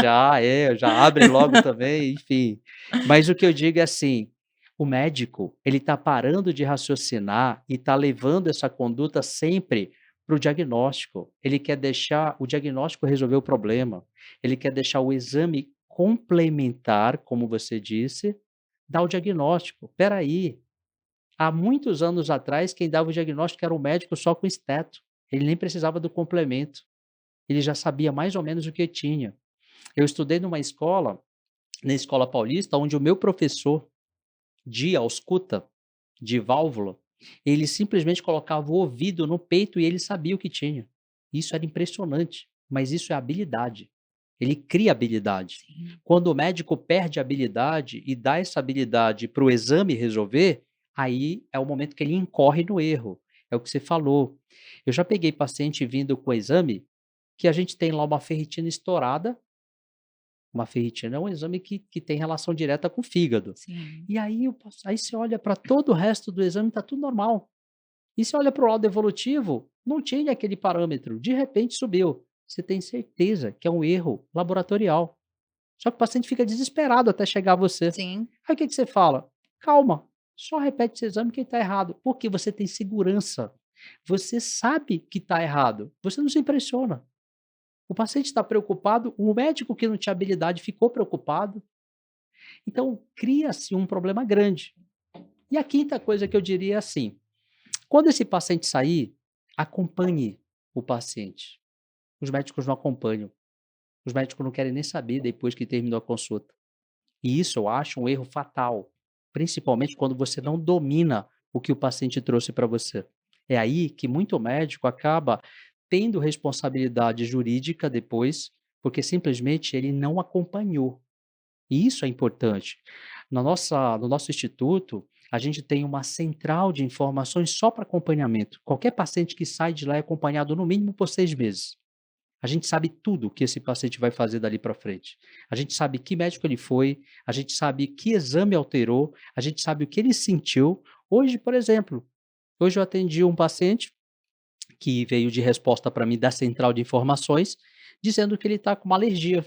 já abre logo também, enfim. Mas o que eu digo é assim, o médico, ele está parando de raciocinar e está levando essa conduta sempre para o diagnóstico. Ele quer deixar o diagnóstico resolver o problema. Ele quer deixar o exame complementar, como você disse, dar o diagnóstico. Espera aí, há muitos anos atrás, quem dava o diagnóstico era o médico só com esteto. Ele nem precisava do complemento. Ele já sabia mais ou menos o que tinha. Eu estudei numa escola, na Escola Paulista, onde o meu professor de ausculta, de válvula, ele simplesmente colocava o ouvido no peito e ele sabia o que tinha. Isso era impressionante, mas isso é habilidade. Ele cria habilidade. Sim. Quando o médico perde a habilidade e dá essa habilidade para o exame resolver, aí é o momento que ele incorre no erro. É o que você falou. Eu já peguei paciente vindo com exame que a gente tem lá uma ferritina estourada. Uma ferritina é um exame que tem relação direta com o fígado. Sim. E aí, aí você olha para todo o resto do exame, está tudo normal. E você olha para o lado evolutivo, não tinha aquele parâmetro, de repente subiu. Você tem certeza que é um erro laboratorial. Só que o paciente fica desesperado até chegar a você. Sim. Aí o que que você fala? Calma, só repete esse exame que está errado. Porque você tem segurança. Você sabe que está errado. Você não se impressiona. O paciente está preocupado, o médico que não tinha habilidade ficou preocupado. Então, cria-se um problema grande. E a quinta coisa que eu diria é assim: quando esse paciente sair, acompanhe o paciente. Os médicos não acompanham. Os médicos não querem nem saber depois que terminou a consulta. E isso eu acho um erro fatal, principalmente quando você não domina o que o paciente trouxe para você. É aí que muito médico acaba tendo responsabilidade jurídica depois, porque simplesmente ele não acompanhou. E isso é importante. No nosso instituto, a gente tem uma central de informações só para acompanhamento. Qualquer paciente que sai de lá é acompanhado no mínimo por 6 meses. A gente sabe tudo que esse paciente vai fazer dali para frente. A gente sabe que médico ele foi, a gente sabe que exame alterou, a gente sabe o que ele sentiu. Hoje, por exemplo, hoje eu atendi um paciente que veio de resposta para mim da central de informações, dizendo que ele está com uma alergia,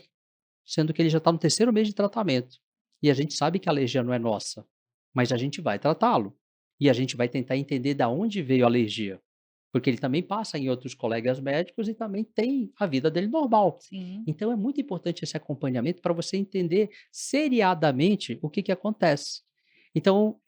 sendo que ele já está no terceiro mês de tratamento. E a gente sabe que a alergia não é nossa, mas a gente vai tratá-lo. E a gente vai tentar entender da onde veio a alergia. Porque ele também passa em outros colegas médicos e também tem a vida dele normal. Sim. Então é muito importante esse acompanhamento para você entender seriadamente o que, que acontece. Então,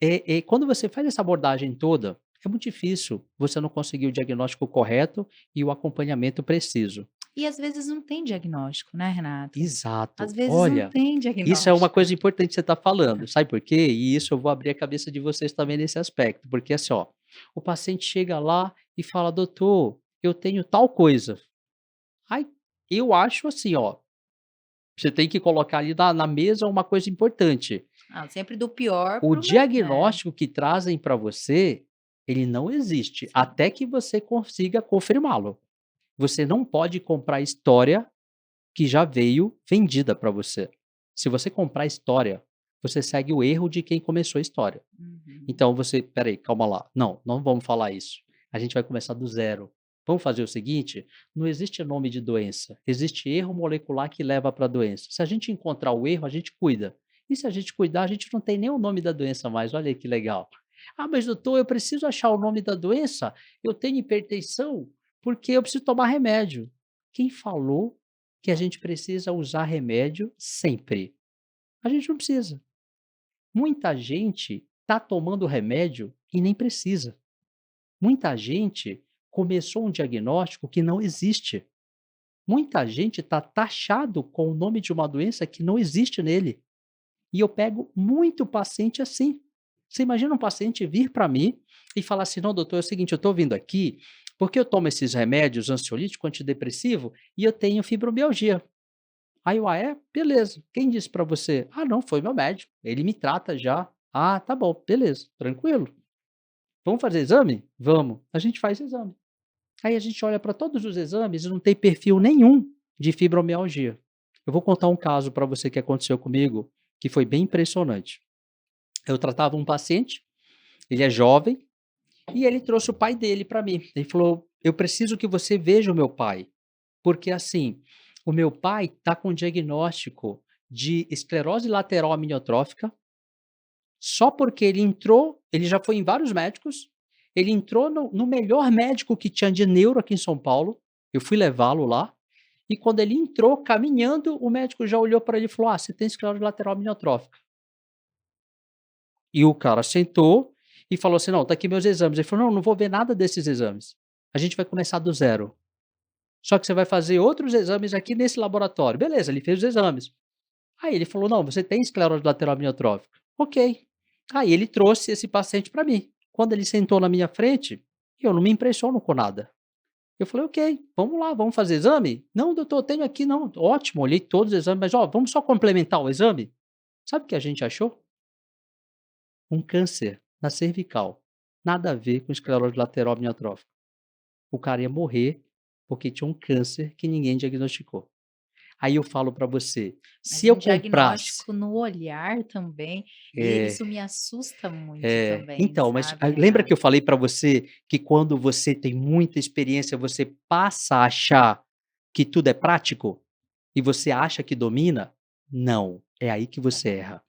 quando você faz essa abordagem toda, é muito difícil você não conseguir o diagnóstico correto e o acompanhamento preciso. E às vezes não tem diagnóstico, né, Renato? Às Exato. vezes não Olha, tem isso é uma diagnóstico. coisa importante que você está falando, sabe por quê? E isso eu vou abrir a cabeça de vocês também nesse aspecto, porque assim, ó, o paciente chega lá e fala: "Doutor, eu tenho tal coisa". Ai, eu acho assim, ó, você tem que colocar ali na mesa uma coisa importante. Ah, sempre do pior O para o me né. diagnóstico que trazem para você, ele não existe, Sim. até que você consiga confirmá-lo. Você não pode comprar história que já veio vendida para você. Se você comprar história, você segue o erro de quem começou a história. Uhum. Então você, espera aí, calma lá. Não, não vamos falar isso. A gente vai começar do zero. Vamos fazer o seguinte: não existe nome de doença, existe erro molecular que leva para a doença. Se a gente encontrar o erro, a gente cuida. E se a gente cuidar, a gente não tem nem o nome da doença mais. Olha aí que legal. Ah, mas doutor, eu preciso achar o nome da doença? Eu tenho hipertensão porque eu preciso tomar remédio. Quem falou que a gente precisa usar remédio sempre? A gente não precisa. Muita gente está tomando remédio e nem precisa. Muita gente começou um diagnóstico que não existe. Muita gente está taxado com o nome de uma doença que não existe nele. E eu pego muito paciente assim. Você imagina um paciente vir para mim e falar assim: não, doutor, é o seguinte, eu estou vindo aqui porque eu tomo esses remédios ansiolítico, antidepressivo e eu tenho fibromialgia. Aí eu: "Ah, é? Beleza. Quem disse pra você?" "Ah, não, foi meu médico. Ele me trata já." "Ah, tá bom, beleza, tranquilo. Vamos fazer exame?" "Vamos." A gente faz exame. Aí a gente olha para todos os exames e não tem perfil nenhum de fibromialgia. Eu vou contar um caso para você que aconteceu comigo, que foi bem impressionante. Eu tratava um paciente, ele é jovem, e ele trouxe o pai dele para mim. Ele falou: "Eu preciso que você veja o meu pai." Porque assim, o meu pai está com diagnóstico de esclerose lateral aminiotrófica, só porque ele já foi em vários médicos, ele entrou no melhor médico que tinha de neuro aqui em São Paulo, eu fui levá-lo lá, e quando ele entrou caminhando, o médico já olhou para ele e falou: "Ah, você tem esclerose lateral aminiotrófica." E o cara sentou e falou assim: "Não, tá aqui meus exames." Ele falou: "Não, não vou ver nada desses exames. A gente vai começar do zero. Só que você vai fazer outros exames aqui nesse laboratório." Beleza, ele fez os exames. Aí ele falou: "Não, você tem esclerose lateral amniotrófica." Ok. Aí ele trouxe esse paciente para mim. Quando ele sentou na minha frente, eu não me impressiono com nada. Eu falei: "Ok, vamos lá, vamos fazer exame?" "Não, doutor, eu tenho aqui." "Não, ótimo, olhei todos os exames, mas ó, vamos só complementar o exame?" Sabe o que a gente achou? Um câncer na cervical. Nada a ver com esclerose lateral amniotrófica. O cara ia morrer porque tinha um câncer que ninguém diagnosticou. Aí eu falo para você, Mas se eu um comprasse diagnóstico no olhar também, e é, isso me assusta muito também, então, mas sabe, lembra que eu Renato? falei para você que quando você tem muita experiência, você passa a achar que tudo é prático? E você acha que domina? Não, é aí que você erra.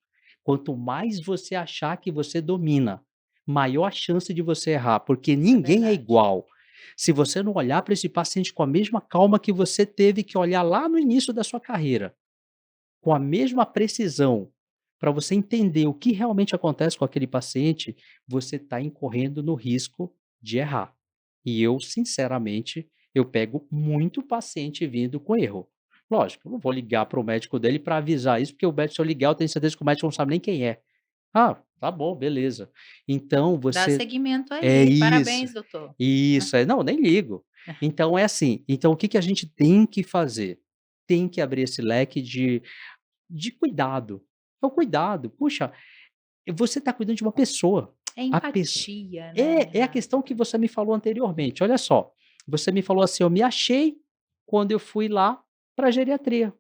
Quanto mais você achar que você domina, maior a chance de você errar, porque Isso é ninguém é verdade. igual. Se você não olhar para esse paciente com a mesma calma que você teve que olhar lá no início da sua carreira, com a mesma precisão, para você entender o que realmente acontece com aquele paciente, você está incorrendo no risco de errar. E eu, sinceramente, eu pego muito paciente vindo com erro. Lógico, eu não vou ligar para o médico dele para avisar isso, porque o médico, se eu ligar, eu tenho certeza que o médico não sabe nem quem é. Ah, tá bom, beleza. Então Dá você seguimento é aí. isso, Parabéns, doutor. isso, não, nem ligo. Então é assim, então o que que a gente tem que fazer? Tem que abrir esse leque de cuidado. É o cuidado, puxa, você está cuidando de uma pessoa, É a pesso empatia, né, é a questão que Renato? você me falou anteriormente, olha só, você me falou assim: "Eu me achei quando eu fui lá para geriatria".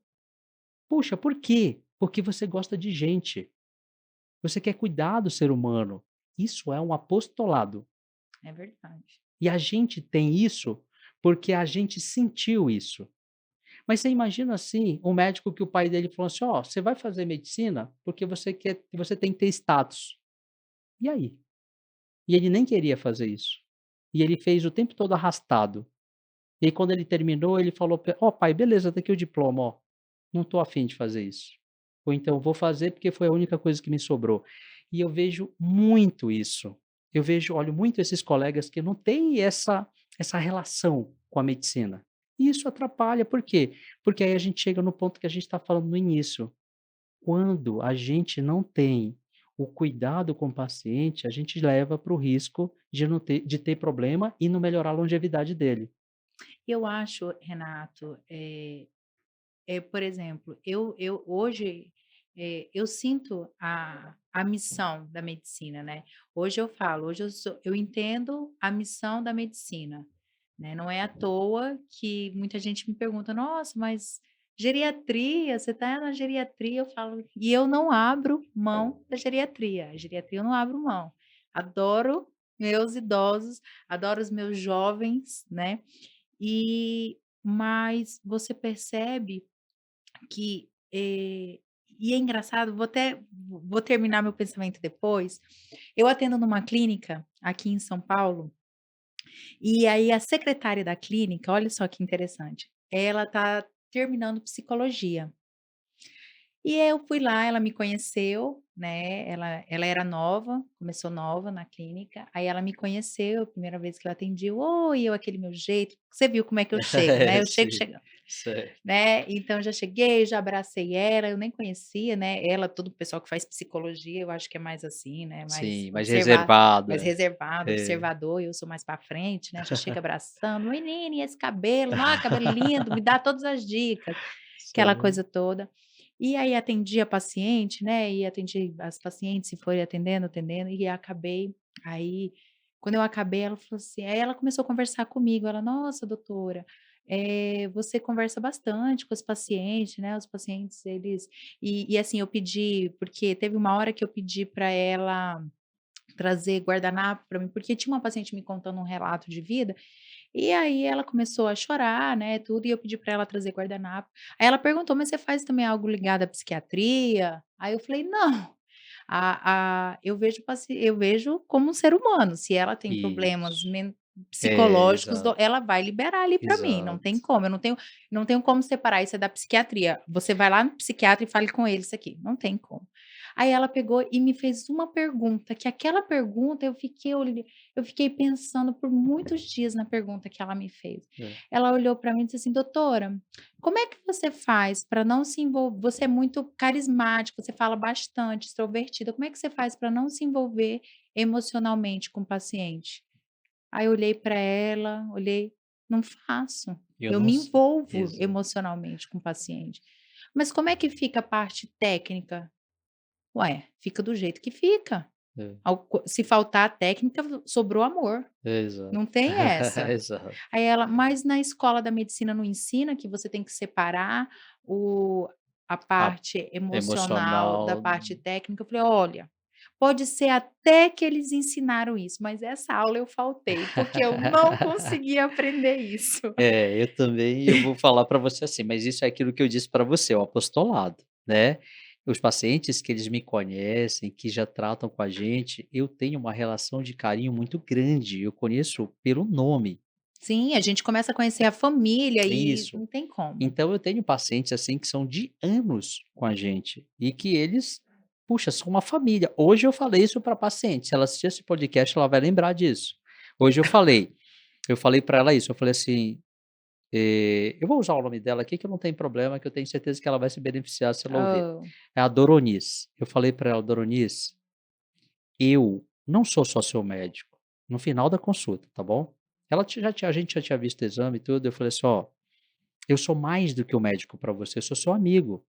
Puxa, por quê? Porque você gosta de gente, você quer cuidar do ser humano. Isso é um apostolado. É verdade. E a gente tem isso, porque a gente sentiu isso. Mas você imagina, assim, um médico que o pai dele falou assim: "Ó, você vai fazer medicina porque você tem que ter status". E aí? E ele nem queria fazer isso. E ele fez o tempo todo arrastado. E aí quando ele terminou, ele falou: "Ó pai, beleza, tá aqui o diploma, ó. Não tô afim de fazer isso. Ou então vou fazer porque foi a única coisa que me sobrou". E eu vejo muito isso. Olho muito esses colegas que não têm essa relação com a medicina. E isso atrapalha, por quê? Porque aí a gente chega no ponto que a gente está falando no início. Quando a gente não tem o cuidado com o paciente, a gente leva para o risco de ter problema e não melhorar a longevidade dele. Eu acho, Renato, por exemplo, eu hoje, eu sinto a missão da medicina, né. Hoje eu falo, hoje eu entendo a missão da medicina, né, não é à toa que muita gente me pergunta: "Nossa, mas geriatria, você está na geriatria", eu falo e eu não abro mão da geriatria, a geriatria eu não abro mão. Adoro meus idosos, adoro os meus jovens, né, mas você percebe que, e é engraçado, vou terminar meu pensamento depois. Eu atendo numa clínica aqui em São Paulo, e aí a secretária da clínica, olha só que interessante, ela está terminando psicologia. E eu fui lá, ela me conheceu, né, ela era nova, começou nova na clínica, aí ela me conheceu, a primeira vez que eu atendi, "Oi", eu aquele meu jeito, você viu como é que eu chego, né, eu chego Sim, chegando. certo. Né, então já cheguei, já abracei ela, eu nem conhecia, né, ela todo o pessoal que faz psicologia, eu acho que é mais assim, né, mais Sim, mais reservado, mais é. reservado, É, observador, eu sou mais para frente, né, já chega abraçando: "Menina, e esse cabelo? Nó, cabelo lindo, me dá todas as dicas", aquela sim. coisa toda. E aí atendi a paciente, né, e atendi as pacientes e foi atendendo, atendendo, e acabei aí, quando eu acabei, ela falou assim aí ela começou a conversar comigo, ela: "Nossa, doutora, você conversa bastante com os pacientes, né, os pacientes eles" assim, eu pedi porque teve uma hora que eu pedi para ela trazer guardanapo para mim, porque tinha uma paciente me contando um relato de vida, e aí ela começou a chorar, né, tudo, e eu pedi para ela trazer guardanapo. Aí ela perguntou: "Mas você faz também algo ligado à psiquiatria?" Aí eu falei: "Não, eu vejo como um ser humano, se ela tem problemas Isso. É, psicológicos, exato, ela vai liberar ali para mim, não tem exato. como, eu não tenho como separar isso é da psiquiatria, você vai lá no psiquiatra e fale com ele isso aqui, não tem como". Aí ela pegou e me fez uma pergunta, que aquela pergunta eu fiquei pensando por muitos dias na pergunta que ela me fez. É. Ela olhou para mim e disse assim: "Doutora, como é que você faz para não se envolver? Você é muito carismática, você fala bastante, extrovertida. Como é que você faz para não se envolver emocionalmente com o paciente?" Aí eu olhei para ela, olhei, não faço. Eu Eu não me sei. envolvo Exato. emocionalmente com o paciente. Mas como é que fica a parte técnica? Ué, fica do jeito que fica. É, Se faltar a técnica, sobrou amor. exato. Não tem essa. Exato. Aí ela: "Mas na escola da medicina não ensina que você tem que separar o a A parte emocional da emocional. parte técnica?" Eu falei: "Olha, pode ser até que eles ensinaram isso, mas essa aula eu faltei, porque eu não consegui aprender isso." É, eu também, eu vou falar para você assim, mas isso é aquilo que eu disse para você, o apostolado, né. Os pacientes que eles me conhecem, que já tratam com a gente, eu tenho uma relação de carinho muito grande, eu conheço pelo nome. Sim, a gente começa a conhecer a família e Isso. não tem como. Então eu tenho pacientes, assim, que são de anos com a gente, e que eles, puxa, são uma família. Hoje eu falei isso para paciente, se ela assistir esse podcast, ela vai lembrar disso. Hoje eu falei para ela isso, eu falei assim: Eu vou usar o nome dela aqui que não tem problema, que eu tenho certeza que ela vai se beneficiar se ela ouvir. Oh, É a Doronice. Eu falei para ela: "Doronice, eu não sou só seu médico", no final da consulta, tá bom. Ela ti já tinha a gente já tinha visto o exame e tudo, eu falei assim: "Ó, eu sou mais do que o médico para você, eu sou seu amigo.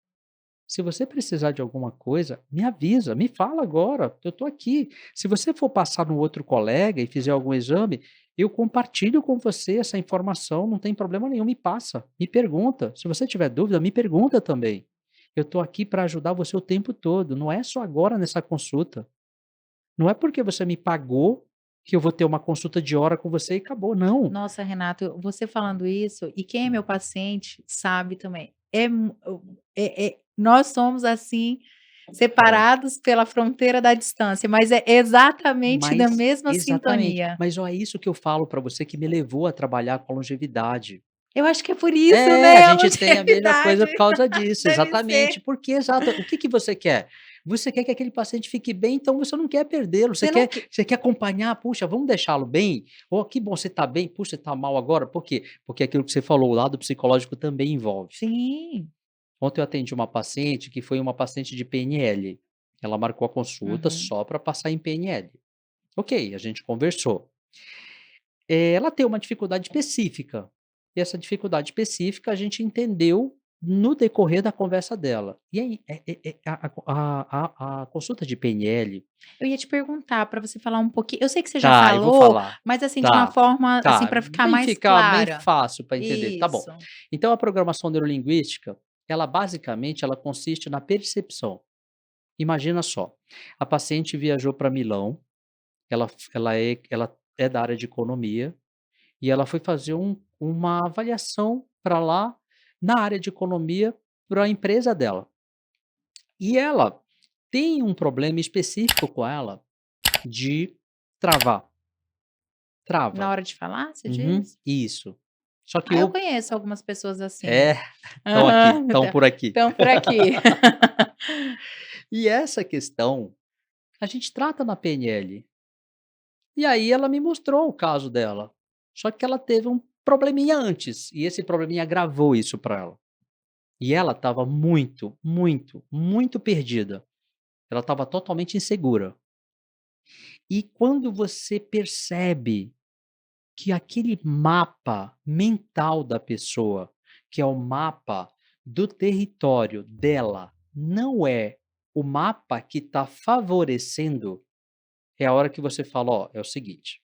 Se você precisar de alguma coisa, me avisa, me fala agora, eu estou aqui. Se você for passar no outro colega e fizer algum exame, eu compartilho com você essa informação, não tem problema nenhum, me passa, me pergunta. Se você tiver dúvida, me pergunta também. Eu estou aqui para ajudar você o tempo todo, não é só agora nessa consulta. Não é porque você me pagou que eu vou ter uma consulta de hora com você e acabou, não. nossa, Renato, você falando isso, e quem é meu paciente sabe também, nós somos, assim, É. separados pela fronteira da distância, mas é exatamente da Mas mesma exatamente, sintonia. mas ó, é isso que eu falo para você que me levou a trabalhar com a longevidade. Eu acho que é por isso, É, a né, a gente tem a mesma coisa longevidade. por causa disso, Deve exatamente. ser. Porque exato, o que que você quer? Você quer que aquele paciente fique bem, então você não quer perdê-lo, Você não que você quer acompanhar, puxa, vamos deixá-lo bem? Oh, que bom, você está bem, puxa, você está mal agora, por quê? Porque aquilo que você falou, o lado psicológico também envolve. sim. Ontem eu atendi uma paciente que foi uma paciente de PNL. Ela marcou a consulta Uhum. só para passar em PNL. Ok, a gente conversou. Ela tem uma dificuldade específica, e essa dificuldade específica a gente entendeu no decorrer da conversa dela. E aí, a consulta de PNL Eu ia te perguntar para você falar um pouquinho, eu sei que você já tá, eu vou falou, falar. mas, assim, de uma Tá, forma, assim, tá, para ficar bem mais ficar bem clara. fácil para entender, tá bom. Isso. Então a programação neurolinguística, ela basicamente ela consiste na percepção. Imagina só, a paciente viajou para Milão, ela é da área de economia. E ela foi fazer uma avaliação para lá, na área de economia, para a empresa dela. E ela tem um problema específico com ela de travar, Na trava. hora de falar, você Uhum, diz? isso. Só que Ah, eu o conheço algumas pessoas assim. é, Aham, estão por aqui. estão por aqui. E essa questão, a gente trata na PNL. E aí ela me mostrou o caso dela. Só que ela teve um probleminha antes, e esse probleminha agravou isso para ela. E ela estava muito, muito, muito perdida. Ela estava totalmente insegura. E quando você percebe que aquele mapa mental da pessoa, que é o mapa do território dela, não é o mapa que está favorecendo, é a hora que você fala: ó, é o seguinte,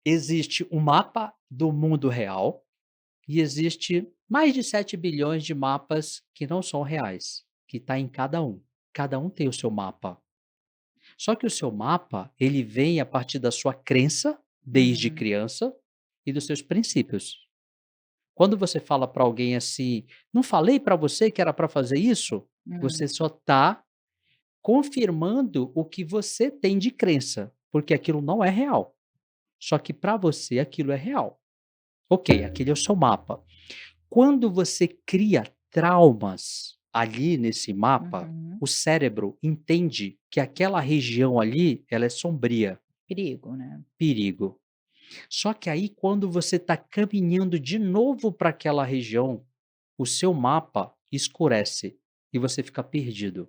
existe um mapa do mundo real e existe mais de 7 bilhões de mapas que não são reais, que está em cada um. Cada um tem o seu mapa. Só que o seu mapa, ele vem a partir da sua crença, desde Uhum, criança, e dos seus princípios. Quando você fala para alguém assim: "Não falei para você que era para fazer isso?", hum, você só está confirmando o que você tem de crença, porque aquilo não é real. Só que para você aquilo é real. Ok, aquele é o seu mapa. Quando você cria traumas ali nesse mapa, uhum. o cérebro entende que aquela região ali, ela é sombria, Perigo, né. perigo. Só que aí quando você está caminhando de novo para aquela região, o seu mapa escurece e você fica perdido.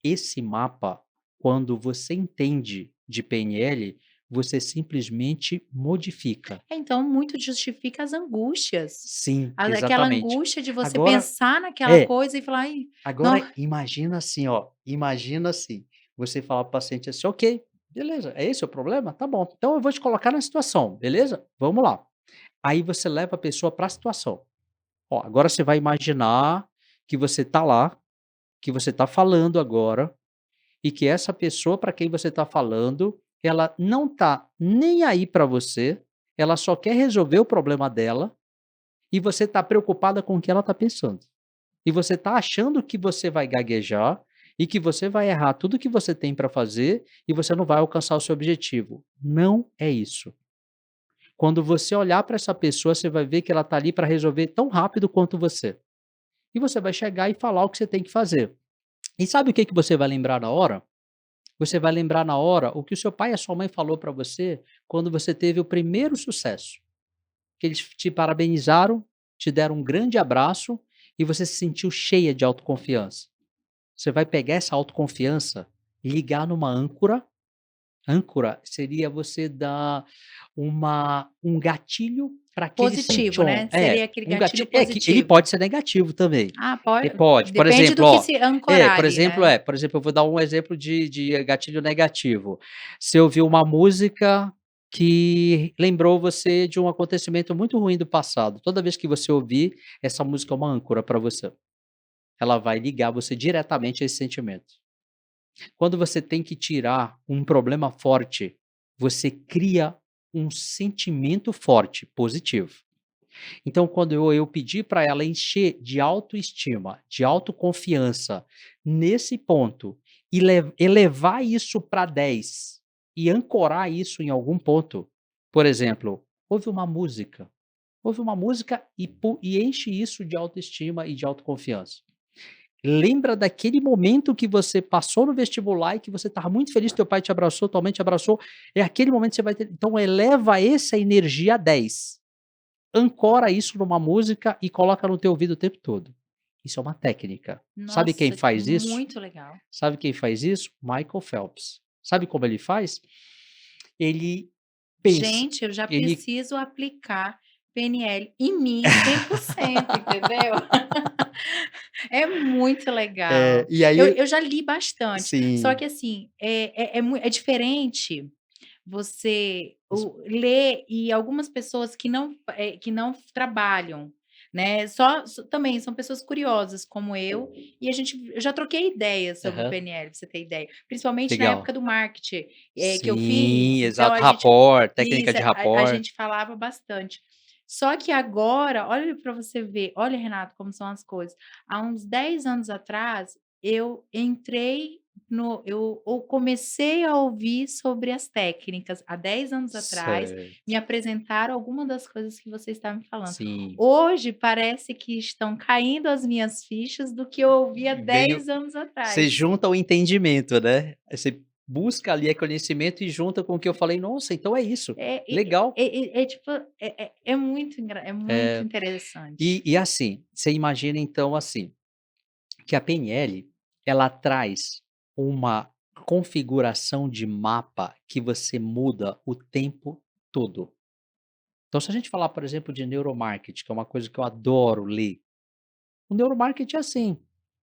Esse mapa, quando você entende de PNL, você simplesmente modifica. É, então muito justifica as angústias. Sim, A aquela exatamente. angústia de você Agora pensar naquela é, coisa e falar: "Ai, nó". agora imagina assim, ó, imagina assim, você fala para o paciente assim: "Ok, beleza, é esse o problema? Tá bom, então eu vou te colocar na situação, beleza? Vamos lá". Aí você leva a pessoa para a situação. Ó, agora você vai imaginar que você tá lá, que você tá falando agora, e que essa pessoa para quem você tá falando, ela não tá nem aí para você, ela só quer resolver o problema dela, e você tá preocupada com o que ela tá pensando. E você está achando que você vai gaguejar e que você vai errar tudo que você tem para fazer e você não vai alcançar o seu objetivo. Não é isso. Quando você olhar para essa pessoa, você vai ver que ela está ali para resolver tão rápido quanto você. E você vai chegar e falar o que você tem que fazer. E sabe o que que você vai lembrar na hora? Você vai lembrar na hora o que o seu pai e a sua mãe falou para você quando você teve o primeiro sucesso. que eles te parabenizaram, te deram um grande abraço e você se sentiu cheia de autoconfiança. Você vai pegar essa autoconfiança e ligar numa âncora. Âncora seria você dar um gatilho para aquele Positivo, sentimento. né? Seria aquele Um gatilho gatilho que ele positivo. pode ser negativo também. Ah, Ele pode. pode, por Depende exemplo, do que ó, se ancorar ali, né? por exemplo, eu vou dar um exemplo de gatilho negativo. Você ouviu uma música que lembrou você de um acontecimento muito ruim do passado. Toda vez que você ouvir, essa música é uma âncora para você. Ela vai ligar você diretamente a esse sentimento. Quando você tem que tirar um problema forte, você cria um sentimento forte, positivo. Então, quando eu pedi para ela encher de autoestima, de autoconfiança nesse ponto e elevar isso para 10 e ancorar isso em algum ponto, por exemplo, ouve uma música e enche isso de autoestima e de autoconfiança. Lembra daquele momento que você passou no vestibular e que você estava muito feliz, teu pai te abraçou, tua mãe te abraçou, é aquele momento que você vai ter, então eleva essa energia a 10, ancora isso numa música e coloca no teu ouvido o tempo todo. Isso é uma técnica. Sabe quem Nossa, faz isso? muito legal. Sabe quem faz isso? Michael Phelps. Sabe como ele faz? Ele pensa, Gente, eu já ele preciso aplicar PNL em mim 100%, entendeu? É muito legal. e Eu aí eu já li bastante, só sim, que assim, é diferente você os ler e algumas pessoas que não trabalham, né, também são pessoas curiosas como eu eu já troquei ideias sobre o aham, PNL, pra você ter ideia, principalmente na legal. época do marketing, que eu fiz, Sim, então exato, a gente rapport, técnica isso, de a rapport. gente falava bastante. Só que agora, olha para você ver, olha, Renato, como são as coisas. Há uns 10 anos atrás, eu entrei no eu comecei a ouvir sobre as técnicas. Há 10 anos atrás, Certo. me apresentaram alguma das coisas que você está me falando. Sim. Hoje, parece que estão caindo as minhas fichas do que eu ouvi há Veio 10 anos Você atrás. junta o entendimento, né. Aí você busca ali conhecimento e junta com o que eu falei: "Nossa, então é isso, É legal". tipo, é muito é muito Eh, interessante. e assim, você imagina então assim, que a PNL, ela traz uma configuração de mapa que você muda o tempo todo. Então se a gente falar, por exemplo, de neuromarketing, que é uma coisa que eu adoro ler, o neuromarketing é assim,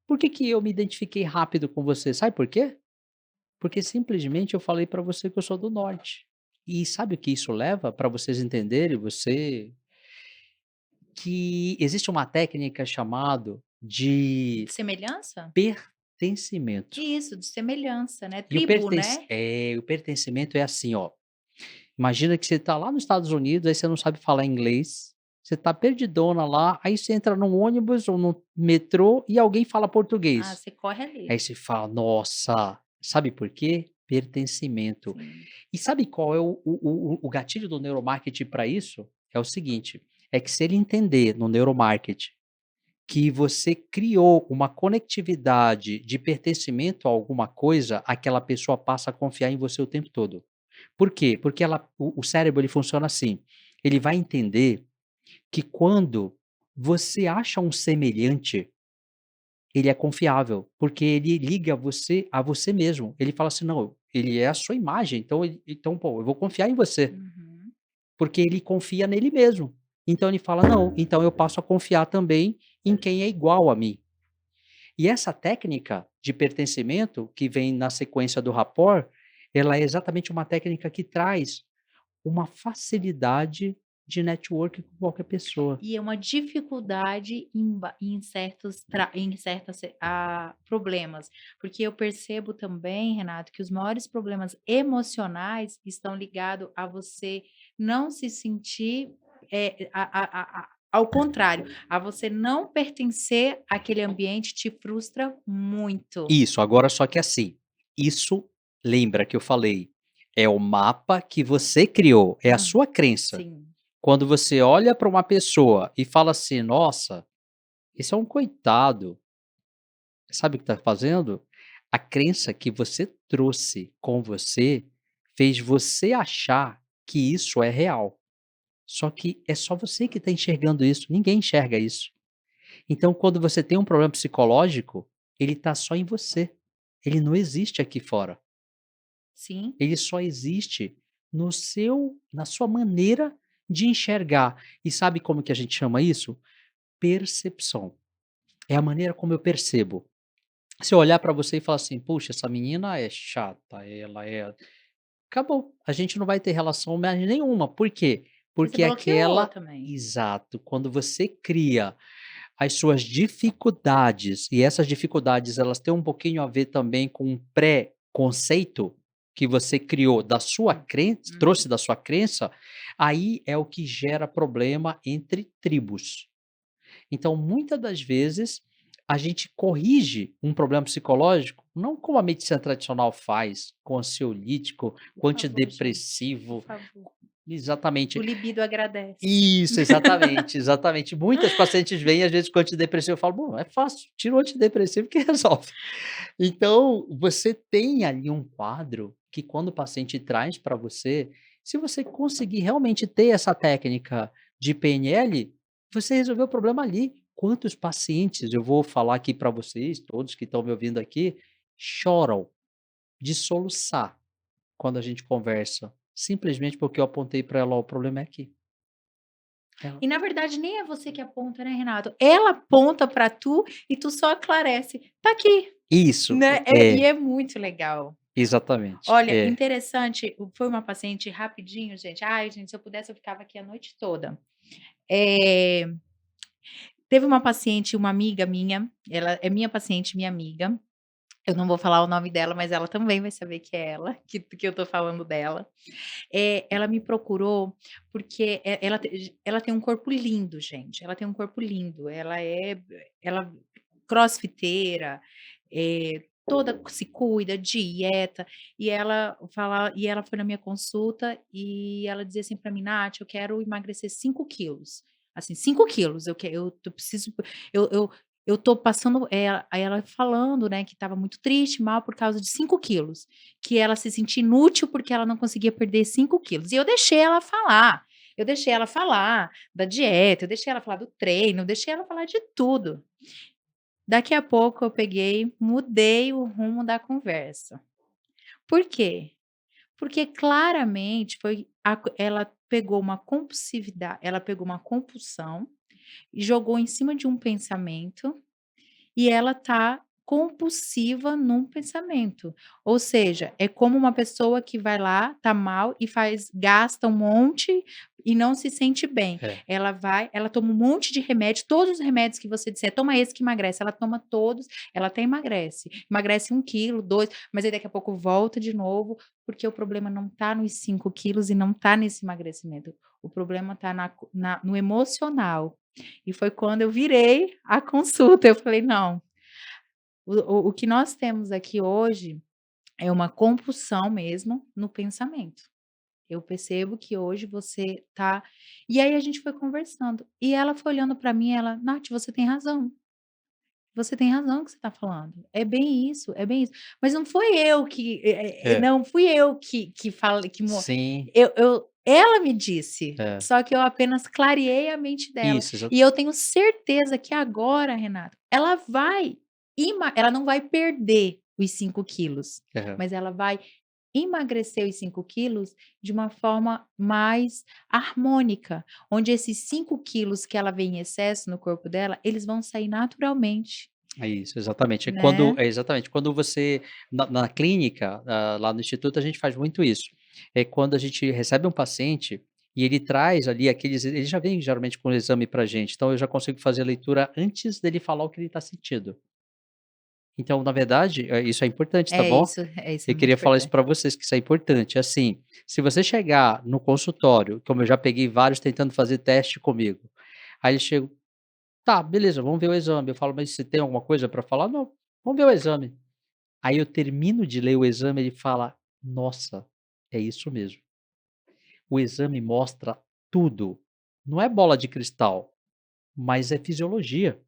por que que eu me identifiquei rápido com você, sabe por quê? Porque simplesmente eu falei para você que eu sou do norte. E sabe o que isso leva para vocês entenderem, que existe uma técnica chamado de De semelhança? pertencimento. Isso, de semelhança, né, E tribo, né. o pertencimento é assim, ó, imagina que você está lá nos Estados Unidos, aí você não sabe falar inglês, você está perdidona lá, aí você entra num ônibus ou no metrô e alguém fala Ah, português. você corre Aí ali. você fala: "Nossa", sabe por quê? Pertencimento. Sim. E sabe qual é o gatilho do neuromarketing para isso? É o seguinte, é que se ele entender no neuromarketing que você criou uma conectividade de pertencimento a alguma coisa, aquela pessoa passa a confiar em você o tempo todo. Por quê? Porque o cérebro ele funciona assim, ele vai entender que quando você acha um semelhante, ele é confiável, porque ele liga você a você mesmo. Ele fala assim: "Não, ele é a sua imagem, então, pô, eu vou confiar em você", Uhum. porque ele confia nele mesmo. Então ele fala: "Não, então eu passo a confiar também em quem é igual a mim". E essa técnica de pertencimento, que vem na sequência do rapport, ela é exatamente uma técnica que traz uma facilidade de network com qualquer pessoa. E é uma dificuldade em certas problemas, porque eu percebo também, Renato, que os maiores problemas emocionais estão ligados a você não se sentir, ao contrário, a você não pertencer àquele ambiente te frustra muito. Isso, agora só que assim, isso lembra que eu falei, é o mapa que você criou, é a Hã, sua crença. sim. Quando você olha para uma pessoa e fala assim: "Nossa, esse é um coitado", sabe o que está fazendo? A crença que você trouxe com você fez você achar que isso é real. Só que é só você que está enxergando isso, ninguém enxerga isso. Então, quando você tem um problema psicológico, ele está só em você. Ele não existe aqui fora. Sim. Ele só existe na sua maneira de enxergar. E sabe como que a gente chama isso? Percepção. É a maneira como eu percebo. Se eu olhar para você e falar assim: "Puxa, essa menina é chata, ela é", acabou, a gente não vai ter relação mais nenhuma. Por quê? Porque você Porque bloqueou aquela também. exato, quando você cria as suas dificuldades, e essas dificuldades elas têm um pouquinho a ver também com um pré-conceito que você criou da sua crença, Uhum. trouxe da sua crença, aí é o que gera problema entre tribos. Então, muitas das vezes, a gente corrige um problema psicológico, não como a medicina tradicional faz, com ansiolítico, Por com favor, gente, por antidepressivo. favor. O Exatamente. libido agradece. Isso, exatamente, exatamente. Muitas pacientes vêm, às vezes, com antidepressivo, eu falo: "Bom, é fácil, tira o antidepressivo que resolve". Então, você tem ali um quadro que quando o paciente traz para você, se você conseguir realmente ter essa técnica de PNL, você resolveu o problema ali. Quantos pacientes, eu vou falar aqui para vocês, todos que estão me ouvindo aqui, choram de soluçar quando a gente conversa, simplesmente porque eu apontei para ela: "Ó, o problema é aqui". Ela E na verdade nem é você que aponta, né, Renato? Ela aponta pra tu e tu só aclarece: "Tá aqui", isso, né, e é, é muito legal. exatamente, Olha, é. interessante, foi uma paciente rapidinho, gente, ai gente, se eu pudesse eu ficava aqui a noite toda. Eh, Teve uma paciente, uma amiga minha, ela é minha paciente, minha amiga, eu não vou falar o nome dela, mas ela também vai saber que é ela, que eu tô falando dela. Ela me procurou porque ela tem um corpo lindo, gente, ela tem um corpo lindo, ela crossfiteira, toda se cuida, dieta, e ela foi na minha consulta e ela dizia assim para mim: "Nath, eu quero emagrecer 5 quilos, assim, 5 quilos, eu preciso, eu eu tô passando", aí ela falando, né, que estava muito triste, mal por causa de 5 quilos, que ela se sentia inútil porque ela não conseguia perder 5 quilos. E eu deixei ela falar da dieta, eu deixei ela falar do treino, eu deixei ela falar de tudo. Daqui a pouco eu peguei, mudei o rumo da conversa. Por quê? Porque claramente ela pegou uma compulsividade, ela pegou uma compulsão e jogou em cima de um pensamento e ela tá compulsiva num pensamento. Ou seja, é como uma pessoa que vai lá, tá mal e gasta um monte e não se sente bem. É. Ela toma um monte de remédio, todos os remédios que você disser: "Toma esse que emagrece", ela toma todos, ela até emagrece. Emagrece 1 quilo, 2, mas aí daqui a pouco volta de novo, porque o problema não tá nos 5 quilos e não tá nesse emagrecimento, o problema tá no emocional. E foi quando eu virei a consulta, eu falei: "Não, o que nós temos aqui hoje é uma compulsão mesmo no pensamento. Eu percebo que hoje você tá", e aí a gente foi conversando, e ela foi olhando para mim, ela: "Nath, você tem razão o que você está falando, é bem isso". Mas não foi eu que, É. não fui eu que falei, Sim, ela me disse, é. só que eu apenas clareei a mente dela. Isso, E eu tenho certeza que agora, Renata, ela não vai perder os 5 quilos, aham. mas ela vai emagrecer os 5 quilos de uma forma mais harmônica, onde esses 5 quilos que ela vê em excesso no corpo dela, eles vão sair naturalmente, É isso, exatamente. né. Exatamente, quando você na clínica, lá no instituto, a gente faz muito isso. É quando a gente recebe um paciente e ele traz ali aqueles ele já vem geralmente com o exame pra gente, então eu já consigo fazer a leitura antes dele falar o que ele está sentindo. Então, na verdade, isso é importante, tá bom? Isso é Eu queria muito falar isso importante. para vocês, que isso é importante. Assim, se você chegar no consultório, como eu já peguei vários tentando fazer teste comigo, aí eles chegam: "Tá, beleza, vamos ver o exame". Eu falo: "Mas você tem alguma coisa para falar?". "Não, vamos ver o exame". Aí eu termino de ler o exame, ele fala: "Nossa, é isso mesmo". O exame mostra tudo. Não é bola de cristal, mas é fisiologia.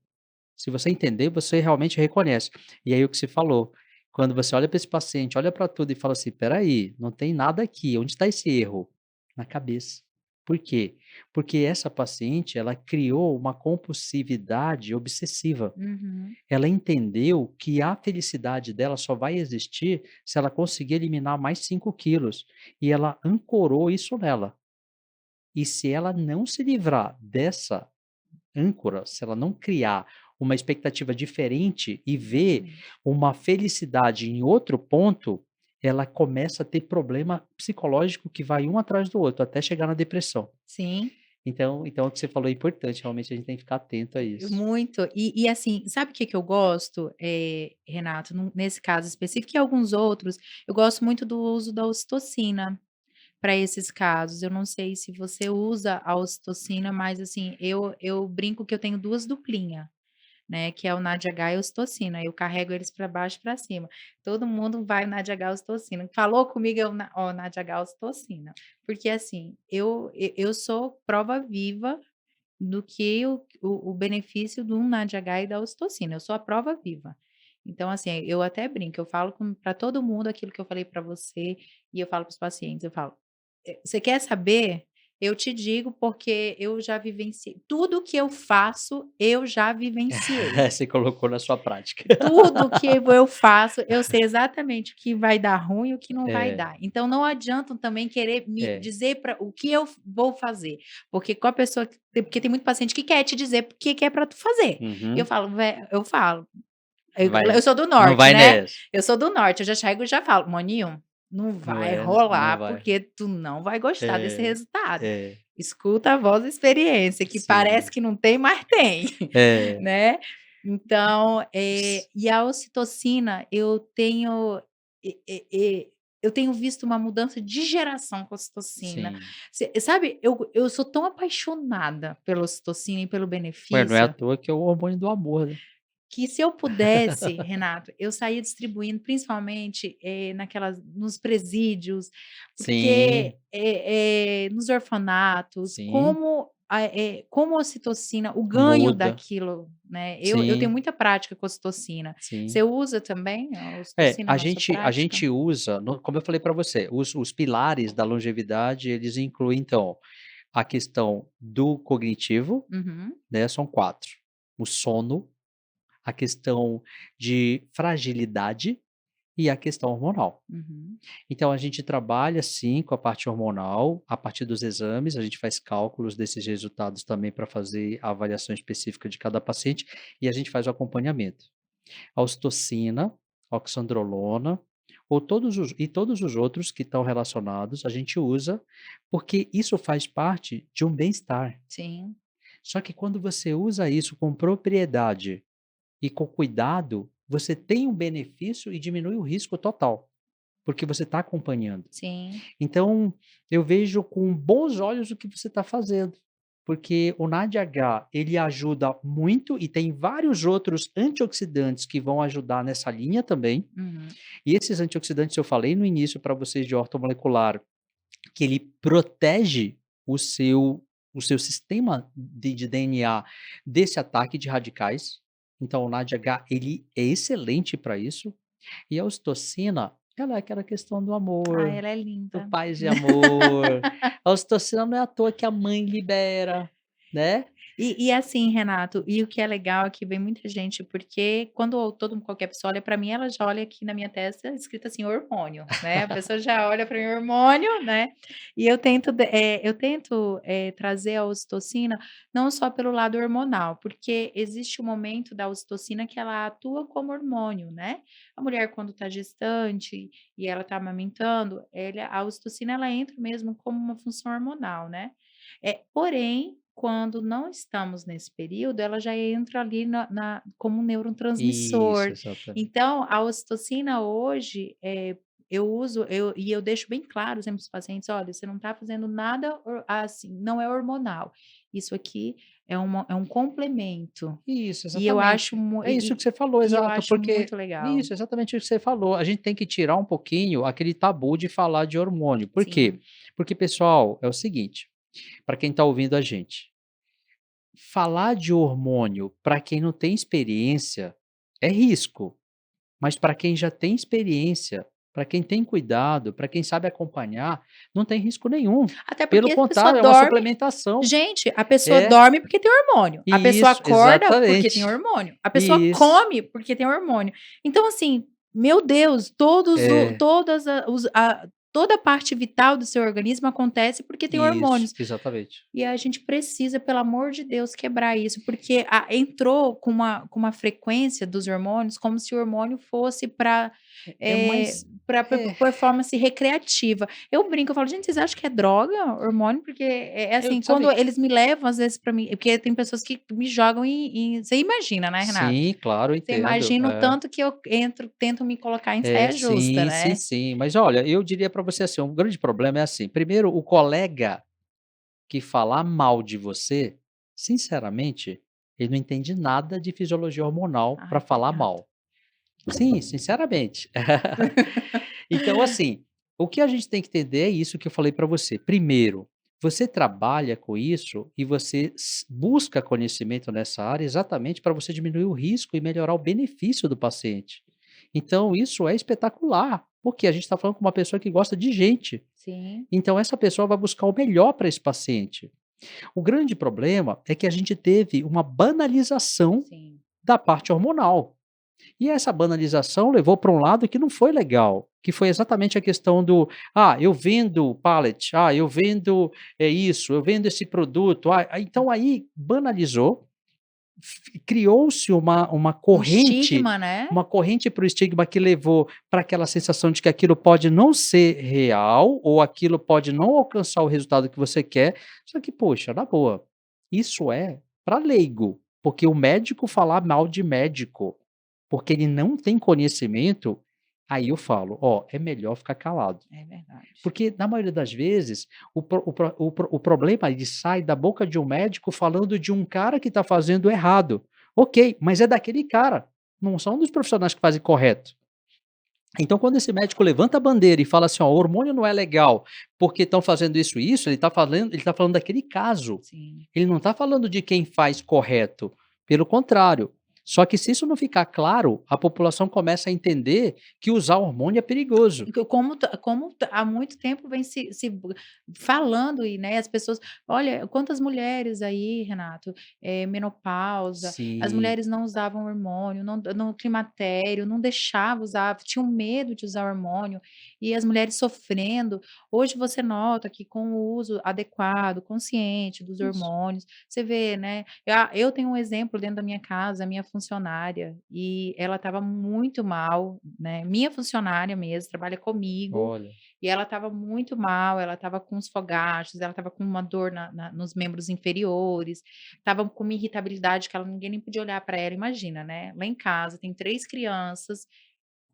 Se você entender, você realmente reconhece. E aí o que você falou, quando você olha para esse paciente, olha para tudo e fala assim: "Espera aí, não tem nada aqui, onde está esse erro?". Na cabeça. Por quê? Porque essa paciente, ela criou uma compulsividade obsessiva. Uhum. Ela entendeu que a felicidade dela só vai existir se ela conseguir eliminar mais 5 quilos, e ela ancorou isso nela. E se ela não se livrar dessa âncora, se ela não criar uma expectativa diferente e ver Uhum. uma felicidade em outro ponto, ela começa a ter problema psicológico que vai um atrás do outro, até chegar na depressão. Sim. Então o que você falou é importante, realmente a gente tem que ficar atento a isso. Muito. E assim, sabe o que que eu gosto, Renato, nesse caso específico e alguns outros, eu gosto muito do uso da ocitocina para esses casos. Eu não sei se você usa a ocitocina, mas assim, eu brinco que eu tenho 2 duplinha, né, que é o Nadiagar e a ocitocina, eu carrego eles para baixo e para cima. Todo mundo vai Nadiagar, ocitocina. Falou comigo, eu na ó, Nadiagar, ocitocina. Porque assim, eu sou prova viva do que o benefício do NADH e da ocitocina, eu sou a prova viva. Então, assim, eu até brinco, eu falo para todo mundo aquilo que eu falei para você, e eu falo para os pacientes, eu falo: Você quer saber? Eu te digo, porque eu já vivenciei tudo que eu faço, eu já vivenciei. Você colocou na sua prática. Tudo que eu faço, eu sei exatamente o que vai dar ruim e o que não vai É, dar. Então não adianta também querer me é. dizer para o que eu vou fazer, porque com a pessoa porque tem muito paciente que quer te dizer o que que é para tu fazer. E eu Uhum. falo: eu falo, eu Vai, sou do não norte, vai né, nessa. eu sou do norte, eu já chego e já falo: "Maninho, não vai Não rolar, vai. porque tu não vai gostar desse É, resultado. é, Escuta a voz da experiência, que parece sim. que não tem, mas tem", É. né. Então, S e a ocitocina eu tenho visto uma mudança de geração com a ocitocina. sim. Você sabe, eu sou tão apaixonada pela ocitocina e pelo Ué, não é à benefício, toa que é o hormônio do amor, né. que se eu pudesse, Renato, eu saía distribuindo, principalmente, nos presídios, Sim, porque, nos orfanatos, sim, como a ocitocina, o ganho muda. daquilo, né, eu tenho Sim, muita prática com ocitocina. sim. Você usa também a É, ocitocina a na sua gente a prática? gente usa no como eu falei para você, os pilares da longevidade, eles incluem então, a questão do cognitivo, Uhum, né, são 4: o sono, a questão de fragilidade e a questão hormonal. uhum, Então a gente trabalha sim com a parte hormonal, a partir dos exames, a gente faz cálculos desses resultados também para fazer a avaliação específica de cada paciente e a gente faz o acompanhamento. A ocitocina, oxandrolona, ou todos os outros que estão relacionados, a gente usa, porque isso faz parte de um bem-estar. sim, Só que quando você usa isso com propriedade e com cuidado, você tem um benefício e diminui o risco total, porque você está acompanhando. sim, Então, eu vejo com bons olhos o que você está fazendo, porque o NADH, ele ajuda muito e tem vários outros antioxidantes que vão ajudar nessa linha também. uhum, E esses antioxidantes eu falei no início para vocês de ortomolecular, que ele protege o seu o seu sistema de DNA desse ataque de radicais. Então o NADH, ele é excelente para isso. E a ocitocina, ela é aquela questão do ai, amor, ela é do linda. paz e amor. A ocitocina não é à toa que a mãe libera, né. E assim, Renato, e o que é legal é que vem muita gente, porque quando qualquer pessoa olha para mim, ela já olha aqui na minha testa escrito assim hormônio, né, a pessoa já olha para mim hormônio, né, e eu tento trazer a ocitocina não só pelo lado hormonal, porque existe um momento da ocitocina que ela atua como hormônio, né. A mulher quando está gestante e ela está amamentando, a ocitocina ela entra mesmo como uma função hormonal, né. Porém, quando não estamos nesse período, ela já entra ali como um Isso, neurotransmissor. exatamente. Então, a ocitocina hoje, eu deixo bem claro sempre para os pacientes: "Olha, você não está fazendo nada assim, não é hormonal. Isso aqui é um complemento". Isso, E eu acho exatamente. É isso que você falou, eu exato, acho porque muito legal. isso, exatamente isso que você falou. A gente tem que tirar um pouquinho aquele tabu de falar de hormônio. Por quê? Sim, Porque, pessoal, é o seguinte, para quem está ouvindo a gente, falar de hormônio para quem não tem experiência é risco. Mas para quem já tem experiência, para quem tem cuidado, para quem sabe acompanhar, não tem risco nenhum. Até Pelo porque a pessoa contrário, é uma dorme. suplementação. Gente, a pessoa É, dorme porque tem hormônio. A pessoa isso, acorda porque tem exatamente. hormônio. A pessoa Isso. come porque tem hormônio. Então, assim, meu Deus, todos o, É, todas a, os, a- toda a parte vital do seu organismo acontece porque tem isso, hormônios. exatamente. E a gente precisa, pelo amor de Deus, quebrar isso, porque entrou com uma frequência dos hormônios como se o hormônio fosse para É mais para é, performance recreativa. Eu brinco, eu falo, gente, vocês acham que é droga, hormônio? Porque é eu assim, quando sabe eles me levam, às vezes, para mim, porque tem pessoas que me jogam você imagina, né, Renato? sim, claro, eu Você entendo. imagina o tanto que eu tento me colocar em É, saia justa, sim, sim, né? sim. Mas olha, eu diria para você assim, um grande problema é assim, primeiro o colega que falar mal de você, sinceramente, ele não entende nada de fisiologia hormonal para Ai, falar coitado. mal. Sim, sinceramente. Então, assim, o que a gente tem que entender é isso que eu falei para você. Primeiro, você trabalha com isso e você busca conhecimento nessa área exatamente para você diminuir o risco e melhorar o benefício do paciente. Então, isso é espetacular, porque a gente está falando com uma pessoa que gosta de gente. Sim, Então, essa pessoa vai buscar o melhor para esse paciente. O grande problema é que a gente teve uma banalização sim. da parte hormonal. E essa banalização levou para um lado que não foi legal, que foi exatamente a questão do: "Ah, eu vendo pallet, ah, eu vendo, isso, eu vendo esse produto, então aí banalizou, criou-se uma Um corrente estigma, né? para o estigma que levou para aquela sensação de que aquilo pode não ser real, ou aquilo pode não alcançar o resultado que você quer, só que poxa, na boa, isso é para leigo, porque o médico falar mal de médico, porque ele não tem conhecimento, aí eu falo: "Ó, é melhor ficar calado". É verdade. Porque na maioria das vezes, o problema ele sai da boca de um médico falando de um cara que está fazendo errado. Ok, mas é daquele cara, não são dos profissionais que fazem correto. Então quando esse médico levanta a bandeira e fala assim: "Ó, o hormônio não é legal, porque estão fazendo isso e isso", ele está falando daquele caso. Sim. Ele não está falando de quem faz correto, pelo contrário. Só que se isso não ficar claro, a população começa a entender que usar hormônio é perigoso. Há muito tempo vem falando e, né, as pessoas olha, quantas mulheres aí, Renato, menopausa, as Sim, mulheres não usavam hormônio, não no climatério, não deixavam usar, tinham medo de usar hormônio, e as mulheres sofrendo. Hoje você nota que com o uso adequado, consciente dos isso. hormônios, você vê, né, eu tenho um exemplo dentro da minha casa, a minha funcionária, e ela estava muito mal, né, minha funcionária mesmo, trabalha comigo, Olha, e ela estava muito mal, ela estava com os fogachos, ela estava com uma dor nos membros inferiores, estava com uma irritabilidade que ela ninguém nem podia olhar para ela, imagina, né, lá em casa tem 3 crianças,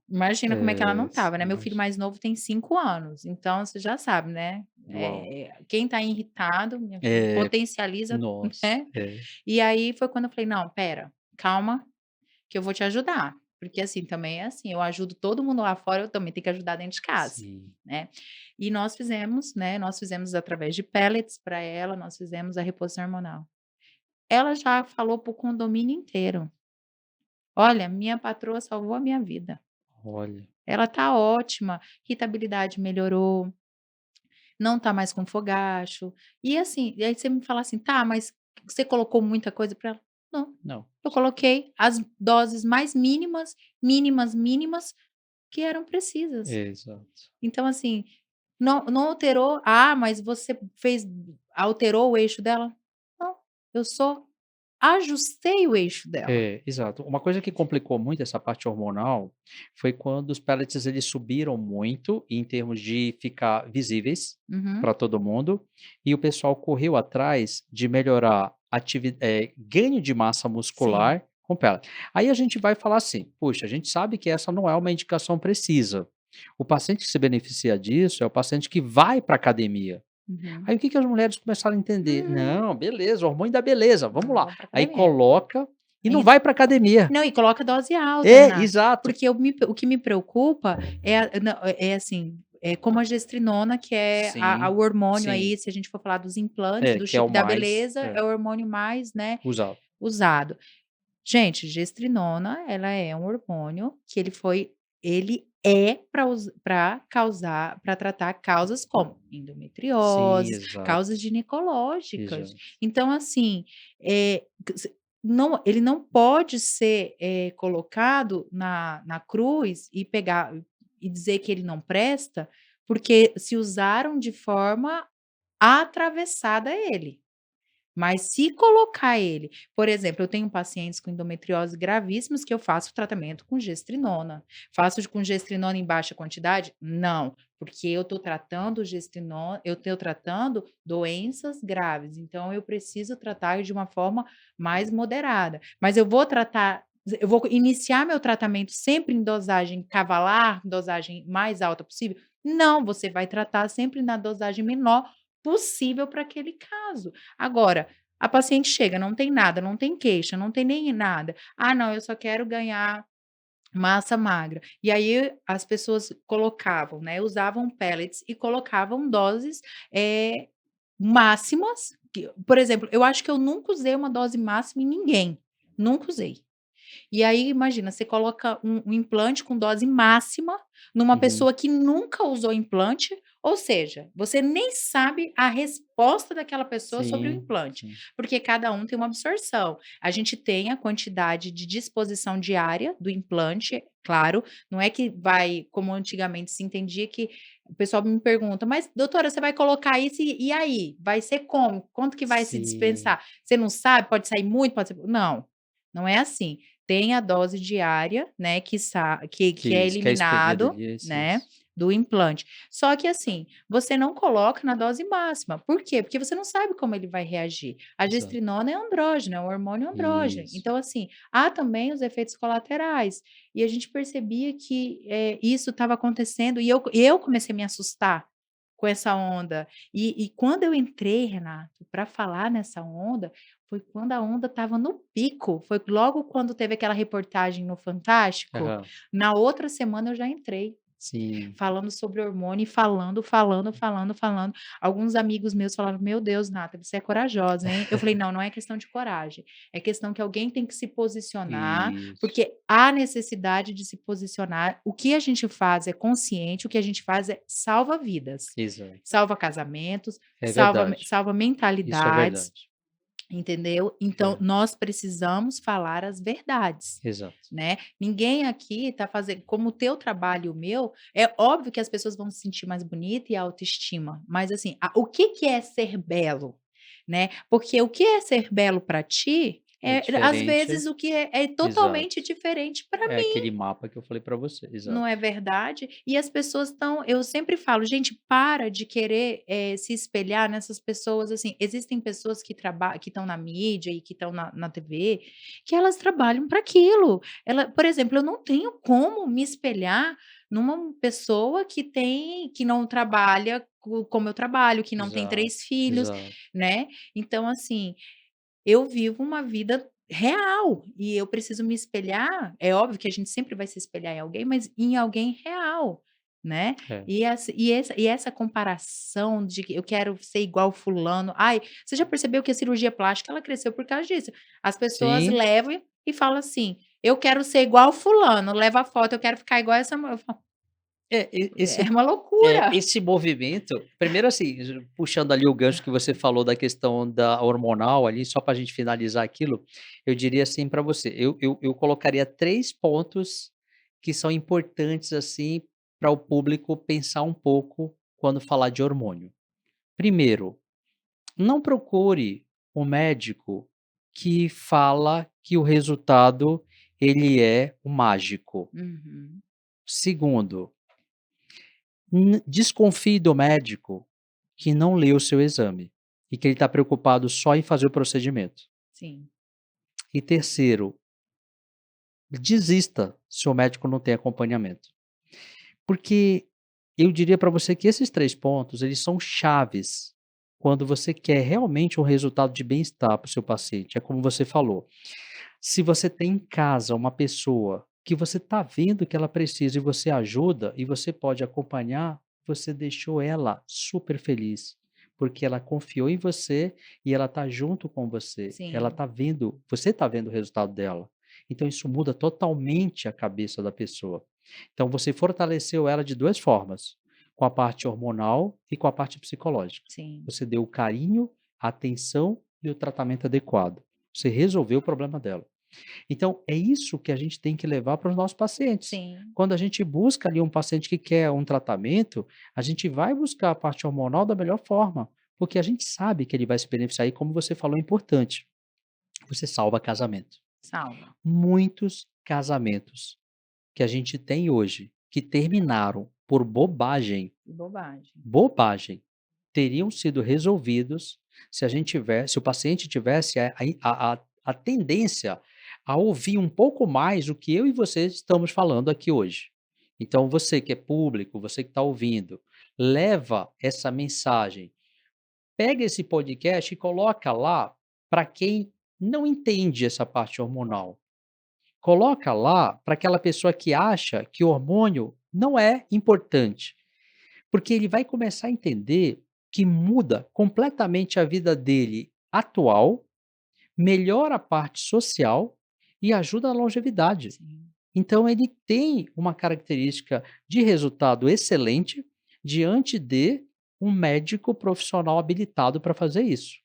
imagina como é que ela não estava, né, meu filho imagina. mais novo tem 5 anos, então você já sabe, né, Uau. quem está irritado, minha filha, É, potencializa, nossa, né. é, E aí foi quando eu falei: "Não, espera, calma, que eu vou te ajudar", porque assim, também é assim, eu ajudo todo mundo lá fora, eu também tenho que ajudar dentro de casa, sim. né. E nós fizemos, né, nós fizemos através de pellets para ela, nós fizemos a reposição hormonal. Ela já falou para o condomínio inteiro: "Olha, minha patroa salvou a minha vida. Olha, Ela tá ótima, irritabilidade melhorou, não tá mais com fogacho". E assim, e aí você me fala assim: "Tá, mas você colocou muita coisa para ela?". Não, não, eu coloquei as doses mais mínimas, mínimas, mínimas que eram precisas. exato. Então, assim, não alterou. "Ah, mas você alterou o eixo dela?". Não, eu só ajustei o eixo dela. É, exato. Uma coisa que complicou muito essa parte hormonal foi quando os pellets eles subiram muito em termos de ficar visíveis Uhum. para todo mundo, e o pessoal correu atrás de melhorar ganho de massa Sim. muscular com pellet. Aí a gente vai falar assim: "Puxa, a gente sabe que essa não é uma indicação precisa". O paciente que se beneficia disso é o paciente que vai para academia. Uhum. Aí o que que as mulheres começaram a entender? Hum. Não, beleza, hormônio da beleza, vamos Não, lá. vamos pra Aí academia. coloca e não Aí vai para academia. não, e coloca dose alta, É, Renato, exato. porque o que me preocupa é assim, é como a gestrinona, que é Sim, o hormônio sim. aí, se a gente for falar dos implantes, É, do que é o chip da mais beleza, é o hormônio mais, né, usado. usado. Gente, gestrinona, ela é um hormônio que ele é para tratar causas como Sim, endometriose, exato, causas ginecológicas. exato. Então, assim, não, ele não pode ser colocado na cruz e pegar e dizer que ele não presta, porque se usaram de forma atravessada a ele. Mas se colocar ele, por exemplo, eu tenho pacientes com endometriose gravíssimos que eu faço tratamento com gestrinona. Faço com gestrinona em baixa quantidade? Não, porque eu estou tratando gestrinona, eu estou tratando doenças graves, então eu preciso tratar de uma forma mais moderada. Mas eu vou iniciar meu tratamento sempre em dosagem cavalar, dosagem mais alta possível? Não, você vai tratar sempre na dosagem menor possível para aquele caso. Agora, a paciente chega, não tem nada, não tem queixa, não tem nem nada. "Ah, não, eu só quero ganhar massa magra". E aí as pessoas colocavam, né, usavam pellets e colocavam doses, eh, máximas, que por exemplo, eu acho que eu nunca usei uma dose máxima em ninguém, nunca usei. E aí, imagina, você coloca um implante com dose máxima numa Uhum. pessoa que nunca usou implante, ou seja, você nem sabe a resposta daquela pessoa sobre o Sim, implante, sim. porque cada um tem uma absorção. A gente tem a quantidade de disposição diária do implante, claro, não é que vai, como antigamente se entendia que o pessoal me pergunta: "Mas doutora, você vai colocar isso e aí? Vai ser como? Quanto que vai se Sim, dispensar? Você não sabe? Pode sair muito, pode ser". Não, não é assim. Tem a dose diária, né, que é que é expedida eliminado, ali, isso, né, isso. do implante. Só que assim, você não coloca na dose máxima. Por quê? Porque você não sabe como ele vai reagir. A Exato. gestrinona é andrógeno, é um hormônio andrógeno. Isso. Então, assim, há também os efeitos colaterais. E a gente percebia que, isso estava acontecendo e eu comecei a me assustar com essa onda. E quando eu entrei, Renato, para falar nessa onda, foi quando a onda estava no pico, foi logo quando teve aquela reportagem no Fantástico, Aham. na outra semana eu já entrei, Sim. falando sobre hormônio e falando. Alguns amigos meus falaram: "Meu Deus, Nata, você é corajosa, hein". Eu falei: "Não, não é questão de coragem, é questão que alguém tem que se posicionar, Isso. porque há necessidade de se posicionar. O que a gente faz é consciente, o que a gente faz é salva vidas, Exato. salva casamentos, É verdade. salva Isso é mentalidades". verdade. Entendeu? Então, É, nós precisamos falar as verdades, exato. né. Ninguém aqui está fazendo como o teu trabalho e o meu, é óbvio que as pessoas vão se sentir mais bonita e autoestima, mas assim, o que que é ser belo, né, porque o que é ser belo para ti, É às diferente, vezes o que é exato. totalmente diferente para É aquele mapa que eu falei pra você, não exato. é verdade? E as pessoas estão eu sempre falo: "Gente, para de querer, se espelhar nessas pessoas", assim, existem pessoas que estão na mídia e que estão na TV, que elas trabalham para aquilo. Por exemplo, eu não tenho como me espelhar numa pessoa que não trabalha como eu trabalho, que não tem Exato, 3 filhos, exato. né. Então, assim, eu vivo uma vida real e eu preciso me espelhar, é óbvio que a gente sempre vai se espelhar em alguém, mas em alguém real, né. É. E essa comparação de que eu quero ser igual fulano, ai, você já percebeu que a cirurgia plástica ela cresceu por causa disso? As pessoas Sim, levam e falam assim: "Eu quero ser igual fulano", leva a foto, "Eu quero ficar igual essa", eu falo: é, "É uma loucura". esse movimento primeiro assim, puxando ali o gancho que você falou da questão da hormonal ali, só para a gente finalizar aquilo, eu diria assim para você, eu colocaria 3 pontos que são importantes, assim, para o público pensar um pouco quando falar de hormônio. Primeiro, não procure um médico que fala que o resultado ele é o mágico. Uhum, Segundo, desconfie do médico que não leu o seu exame e que ele está preocupado só em fazer o procedimento. sim. E terceiro, desista se o médico não tem acompanhamento. Porque eu diria para você que esses 3 pontos, eles são chaves quando você quer realmente um resultado de bem-estar para o seu paciente. É como você falou, se você tem em casa uma pessoa que você está vendo que ela precisa e você ajuda e você pode acompanhar, você deixou ela super feliz, porque ela confiou em você e ela está junto com você. Ela Sim, está vendo, você está vendo o resultado dela. Então isso muda totalmente a cabeça da pessoa. Então você fortaleceu ela de 2 formas, com a parte hormonal e com a parte psicológica. Sim, Você deu o carinho, a atenção e o tratamento adequado. Você resolveu o problema dela. Então, é isso que a gente tem que levar para os nossos pacientes. sim, Quando a gente busca ali um paciente que quer um tratamento, a gente vai buscar a parte hormonal da melhor forma, porque a gente sabe que ele vai se beneficiar e como você falou, é importante, você salva casamento. salva. Muitos casamentos que a gente tem hoje, que terminaram por bobagem, Que bobagem. bobagem, teriam sido resolvidos se a gente tivesse, se o paciente tivesse a tendência a ouvir um pouco mais o que eu e você estamos falando aqui hoje. Então, você que é público, você que está ouvindo, leva essa mensagem, pega esse podcast e coloca lá para quem não entende essa parte hormonal. Coloca lá para aquela pessoa que acha que o hormônio não é importante. Porque ele vai começar a entender que muda completamente a vida dele atual, melhora a parte social e ajuda a longevidade. Sim. Então ele tem uma característica de resultado excelente diante de um médico profissional habilitado para fazer isso.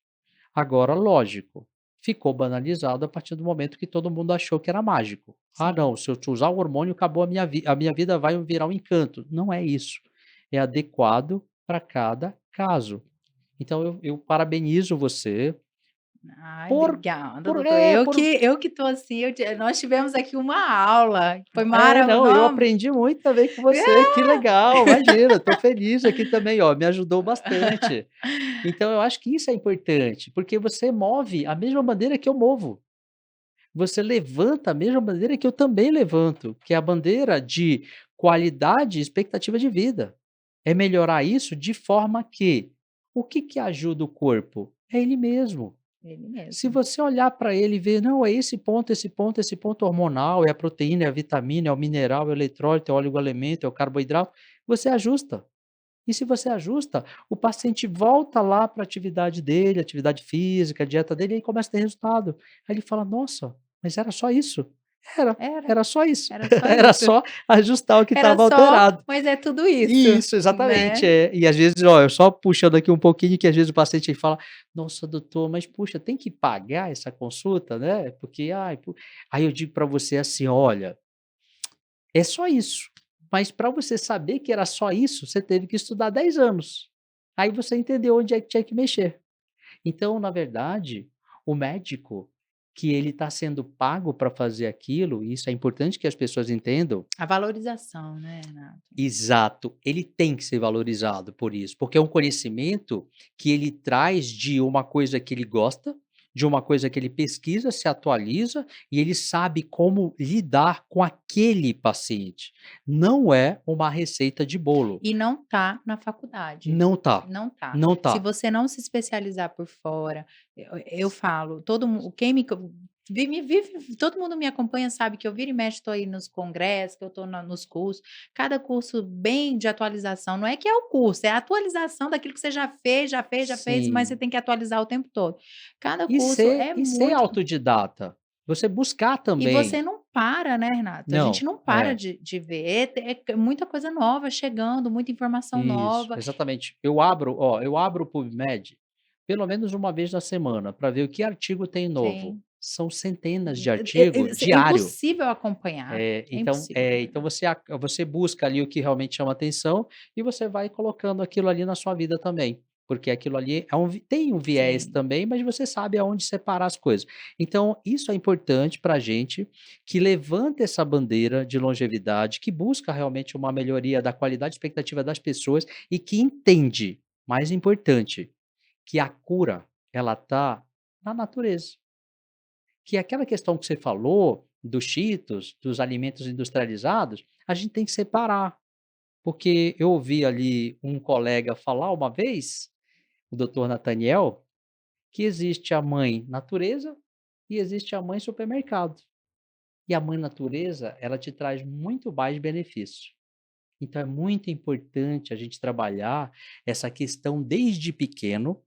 Agora, lógico, ficou banalizado a partir do momento que todo mundo achou que era mágico. Ah, Sim. não, se eu usar o hormônio, acabou a minha vida vai virar um encanto. Não é isso. É adequado para cada caso. Então eu parabenizo você Ai, por, obrigada, por, doutor. é, por, Eu que tô assim, nós tivemos aqui uma aula, foi não, eu maravilhoso. aprendi muito também com você. Que legal, imagina, estou feliz aqui também, ó, me ajudou bastante. Então eu acho que isso é importante, porque você move a mesma bandeira que eu movo. Você levanta a mesma bandeira que eu também levanto, que é a bandeira de qualidade e expectativa de vida. É melhorar isso de forma que o que que ajuda o corpo? É ele mesmo. Ele Se mesmo. você olhar para ele e ver, não, é esse ponto, esse ponto, esse ponto hormonal, é a proteína, é a vitamina, é o mineral, é o eletrólito, é o oligoelemento, é o carboidrato, você ajusta. E se você ajusta, o paciente volta lá para a atividade dele, atividade física, a dieta dele, e aí começa a ter resultado. Aí ele fala: "Nossa, mas era só isso?". Era, Era, era só isso. era só Era isso. só ajustar o que Era estava só, alterado. mas é tudo isso, Isso, exatamente, né. é. E às vezes, ó, eu só puxando aqui um pouquinho que às vezes o paciente fala: "Nossa doutor, mas puxa, tem que pagar essa consulta, né, porque ai po". Aí eu digo para você assim: "Olha, é só isso, mas para você saber que era só isso, você teve que estudar 10 anos. Aí você entendeu onde é que tinha que mexer". Então, na verdade, o médico que ele está sendo pago para fazer aquilo, e isso é importante que as pessoas entendam. A valorização, né, Renato. Exato, ele tem que ser valorizado por isso, porque é um conhecimento que ele traz de uma coisa que ele gosta, de uma coisa que ele pesquisa, se atualiza e ele sabe como lidar com aquele paciente. Não é uma receita de bolo. E não tá na faculdade. Não tá, Não tá. não Se tá. você não se especializar por fora, eu falo, todo mundo, quem me vive, todo mundo me acompanha sabe que eu viro e mexo, estou aí nos congressos, que eu estou nos cursos, cada curso bem de atualização, não é que é o curso, é a atualização daquilo que você já fez, mas você Sim. tem que atualizar o tempo todo. Cada E curso ser é e ser muito. autodidata. Você buscar E você também. não para, né, Renato? A gente Não, não para é. de ver, é muita coisa nova chegando, muita informação Isso, nova. exatamente. Eu abro o PubMed pelo menos uma vez na semana para ver o que artigo tem novo. Sim. São centenas de É artigo é diário. impossível acompanhar, é impossível Então acompanhar. você busca ali o que realmente chama atenção e você vai colocando aquilo ali na sua vida também, porque aquilo ali tem um viés Sim, também, mas você sabe aonde separar as coisas. Então isso é importante para a gente que levanta essa bandeira de longevidade, que busca realmente uma melhoria da qualidade e expectativa das pessoas e que entende, mais importante, que a cura ela está na natureza. Que aquela questão que você falou, dos cheetos, dos alimentos industrializados, a gente tem que separar, porque eu ouvi ali um colega falar uma vez, o doutor Nathaniel, que existe a mãe natureza e existe a mãe supermercado. E a mãe natureza, ela te traz muito mais benefício. Então é muito importante a gente trabalhar essa questão desde pequeno,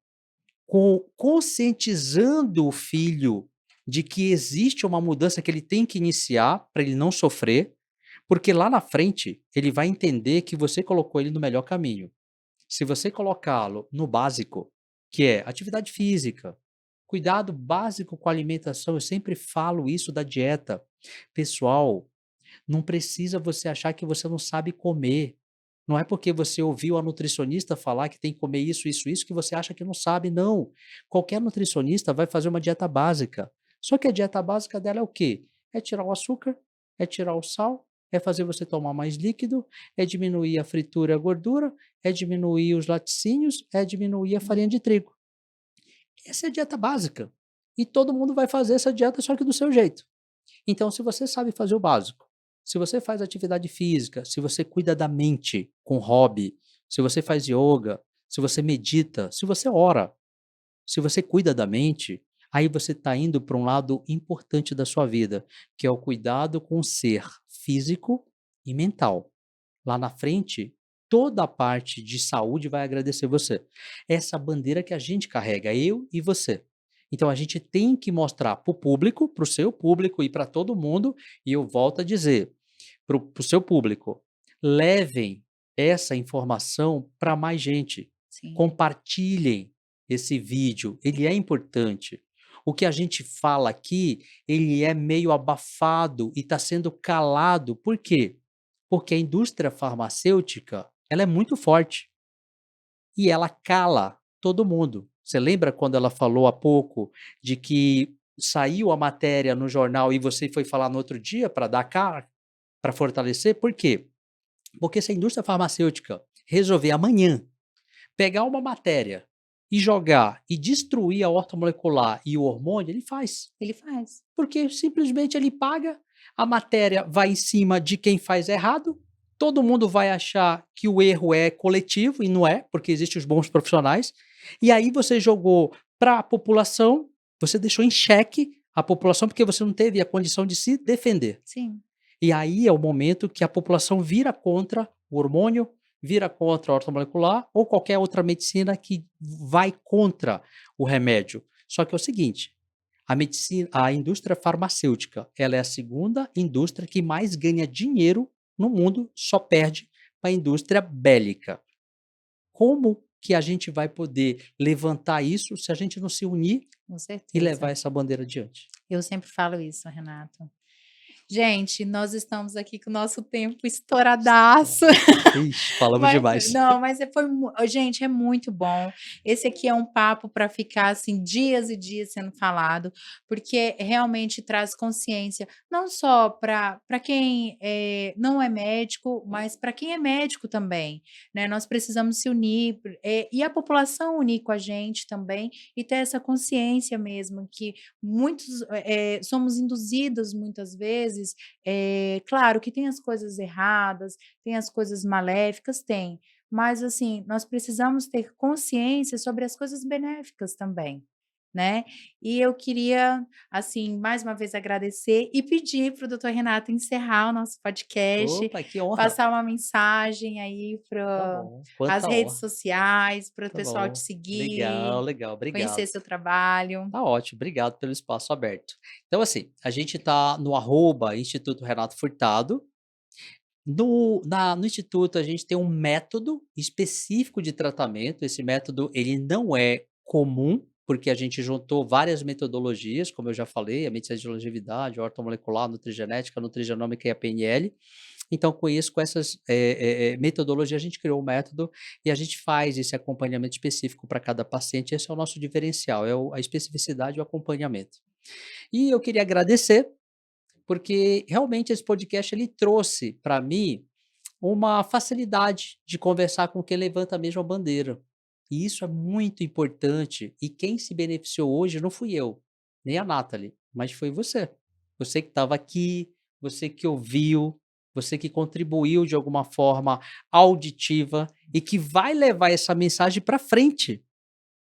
conscientizando o filho de que existe uma mudança que ele tem que iniciar para ele não sofrer, Porque lá na frente, ele vai entender que você colocou ele no melhor caminho. Se você colocá-lo no básico, que é atividade física, cuidado básico com a alimentação, eu sempre falo isso da dieta. Pessoal, não precisa você achar que você não sabe comer. Não é porque você ouviu a nutricionista falar que tem que comer isso, isso, isso, que você acha que não sabe, não. Qualquer nutricionista vai fazer uma dieta básica. Só que a dieta básica dela é o quê? É tirar o açúcar, é tirar o sal, é fazer você tomar mais líquido, é diminuir a fritura e a gordura, é diminuir os laticínios, é diminuir a farinha de trigo. Essa é a dieta básica. E todo mundo vai fazer essa dieta só que do seu jeito. Então, se você sabe fazer o básico, se você faz atividade física, se você cuida da mente com hobby, se você faz yoga, se você medita, se você ora, se você cuida da mente, aí você está indo para um lado importante da sua vida, que é o cuidado com o ser físico e mental. Lá na frente, toda a parte de saúde vai agradecer você. Essa bandeira que a gente carrega, eu e você. Então a gente tem que mostrar para o público, para o seu público e para todo mundo, e eu volto a dizer, para o seu público, levem essa informação para mais gente. Sim. Compartilhem esse vídeo, ele é importante. O que a gente fala aqui, ele é meio abafado e está sendo calado. Por quê? Porque a indústria farmacêutica, ela é muito forte e ela cala todo mundo. Você lembra quando ela falou há pouco de que saiu a matéria no jornal e você foi falar no outro dia para dar cara, para fortalecer? Por quê? Porque se a indústria farmacêutica resolver amanhã pegar uma matéria e jogar e destruir a ortomolecular e o hormônio, ele faz. Ele faz. Porque simplesmente ele paga, a matéria vai em cima de quem faz errado, todo mundo vai achar que o erro é coletivo e não é, porque existem os bons profissionais, e aí você jogou para a população, você deixou em xeque a população porque você não teve a condição de se defender. Sim. E aí é o momento que a população vira contra o hormônio, vira contra a ortomolecular ou qualquer outra medicina que vai contra o remédio. Só que é o seguinte, a medicina, a indústria farmacêutica, ela é a segunda indústria que mais ganha dinheiro no mundo, só perde para a indústria bélica. Como que a gente vai poder levantar isso se a gente não se unir Com e levar certeza. essa bandeira adiante? Eu sempre falo isso, Renato. Gente, nós estamos aqui com o nosso tempo estouradaço. Ixi, falamos Mas demais. não, mas gente, é muito bom. Esse aqui é um papo para ficar, assim, dias e dias sendo falado, porque realmente traz consciência, não só para quem, não é médico, mas para quem é médico também, né. Nós precisamos se unir, e a população unir com a gente também, e ter essa consciência mesmo que muitos, somos induzidos muitas vezes, claro que tem as coisas erradas, tem as coisas maléficas? Tem. Mas, assim, nós precisamos ter consciência sobre as coisas benéficas também, né. E eu queria, assim, mais uma vez agradecer e pedir para o doutor Renato encerrar o nosso podcast, Opa, que honra. passar uma mensagem aí Tá para bom, as quanta redes honra. sociais, para o Tá pessoal te bom. Legal, seguir, legal, conhecer obrigado. seu trabalho. Tá ótimo, obrigado pelo espaço aberto. Então, assim, a gente tá no arroba Instituto Renato Furtado. No Instituto, a gente tem um método específico de tratamento. Esse método, ele não é comum, porque a gente juntou várias metodologias, como eu já falei, a medicina de longevidade, a ortomolecular, a nutrigenética, a nutrigenômica e a PNL. Então, com essas metodologias, a gente criou um método e a gente faz esse acompanhamento específico para cada paciente. Esse é o nosso diferencial, a especificidade e o acompanhamento. E eu queria agradecer, porque realmente esse podcast ele trouxe para mim uma facilidade de conversar com quem levanta a mesma bandeira. E isso é muito importante. E quem se beneficiou hoje não fui eu, nem a Nathalie, mas foi você. Você que estava aqui, você que ouviu, você que contribuiu de alguma forma auditiva e que vai levar essa mensagem para frente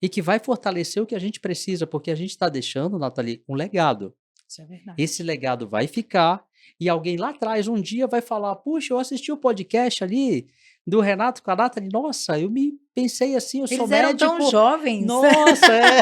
e que vai fortalecer o que a gente precisa, porque a gente está deixando, Nathalie, um legado. Isso é verdade. Esse legado vai ficar e alguém lá atrás um dia vai falar: "Puxa, eu assisti o podcast ali do Renato com a Nathalie, nossa, eu me pensei assim, eu sou Eles eram tão médico, jovens. nossa, é".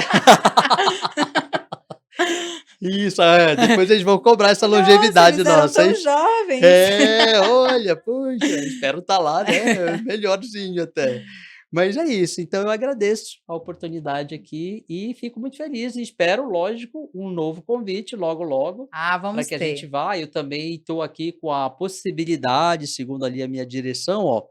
Isso, depois eles vão cobrar essa Nossa, longevidade eles eram nossa, tão hein. jovens. É, olha, puxa, espero estar lá, né, melhorzinho até. Mas é isso, então eu agradeço a oportunidade aqui e fico muito feliz e espero, lógico, um novo convite logo, logo, Ah, para vamos que a gente ter. vá. Eu também estou aqui com a possibilidade, segundo ali a minha direção, ó,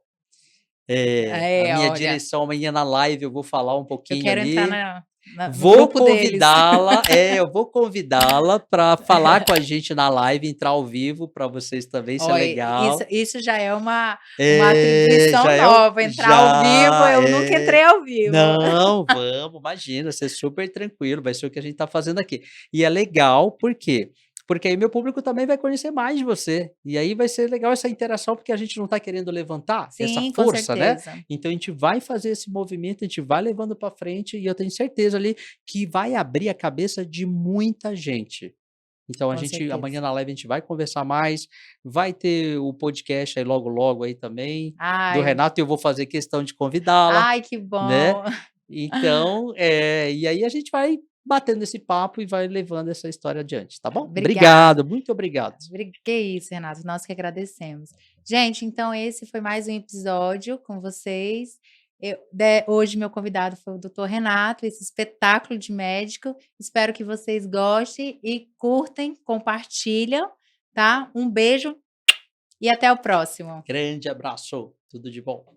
a É, minha olha, direção amanhã na live eu vou falar um eu pouquinho quero entrar ali. no Vou grupo deles. convidá-la eu vou convidá-la para falar com a gente na live, entrar ao vivo para vocês também, isso é Olha, isso, legal. isso já é uma É, atribuição já é o nova, entrar ao vivo, já, eu nunca entrei ao vivo. Não, vamos, imagina, ser super tranquilo, vai ser o que a gente está fazendo aqui. E é legal, por quê? Porque aí meu público também vai conhecer mais de você, e aí vai ser legal essa interação, porque a gente não está querendo levantar essa Sim, com força, né, certeza, então a gente vai fazer esse movimento, a gente vai levando para frente, e eu tenho certeza ali que vai abrir a cabeça de muita gente. Então a com gente amanhã certeza. na live a gente vai conversar mais, vai ter o podcast aí logo, logo aí também, do Ai, Renato, e eu vou fazer questão de convidá-la, ai, que né. bom. Então, e aí a gente vai batendo esse papo e vai levando essa história adiante, tá bom? Obrigada. Obrigado, muito obrigado. Que isso, Renato, nós que agradecemos. Gente, então esse foi mais um episódio com vocês. Hoje meu convidado foi o doutor Renato, esse espetáculo de médico. Espero que vocês gostem e curtem, compartilham, tá? Um beijo e até o próximo. Grande abraço, tudo de bom.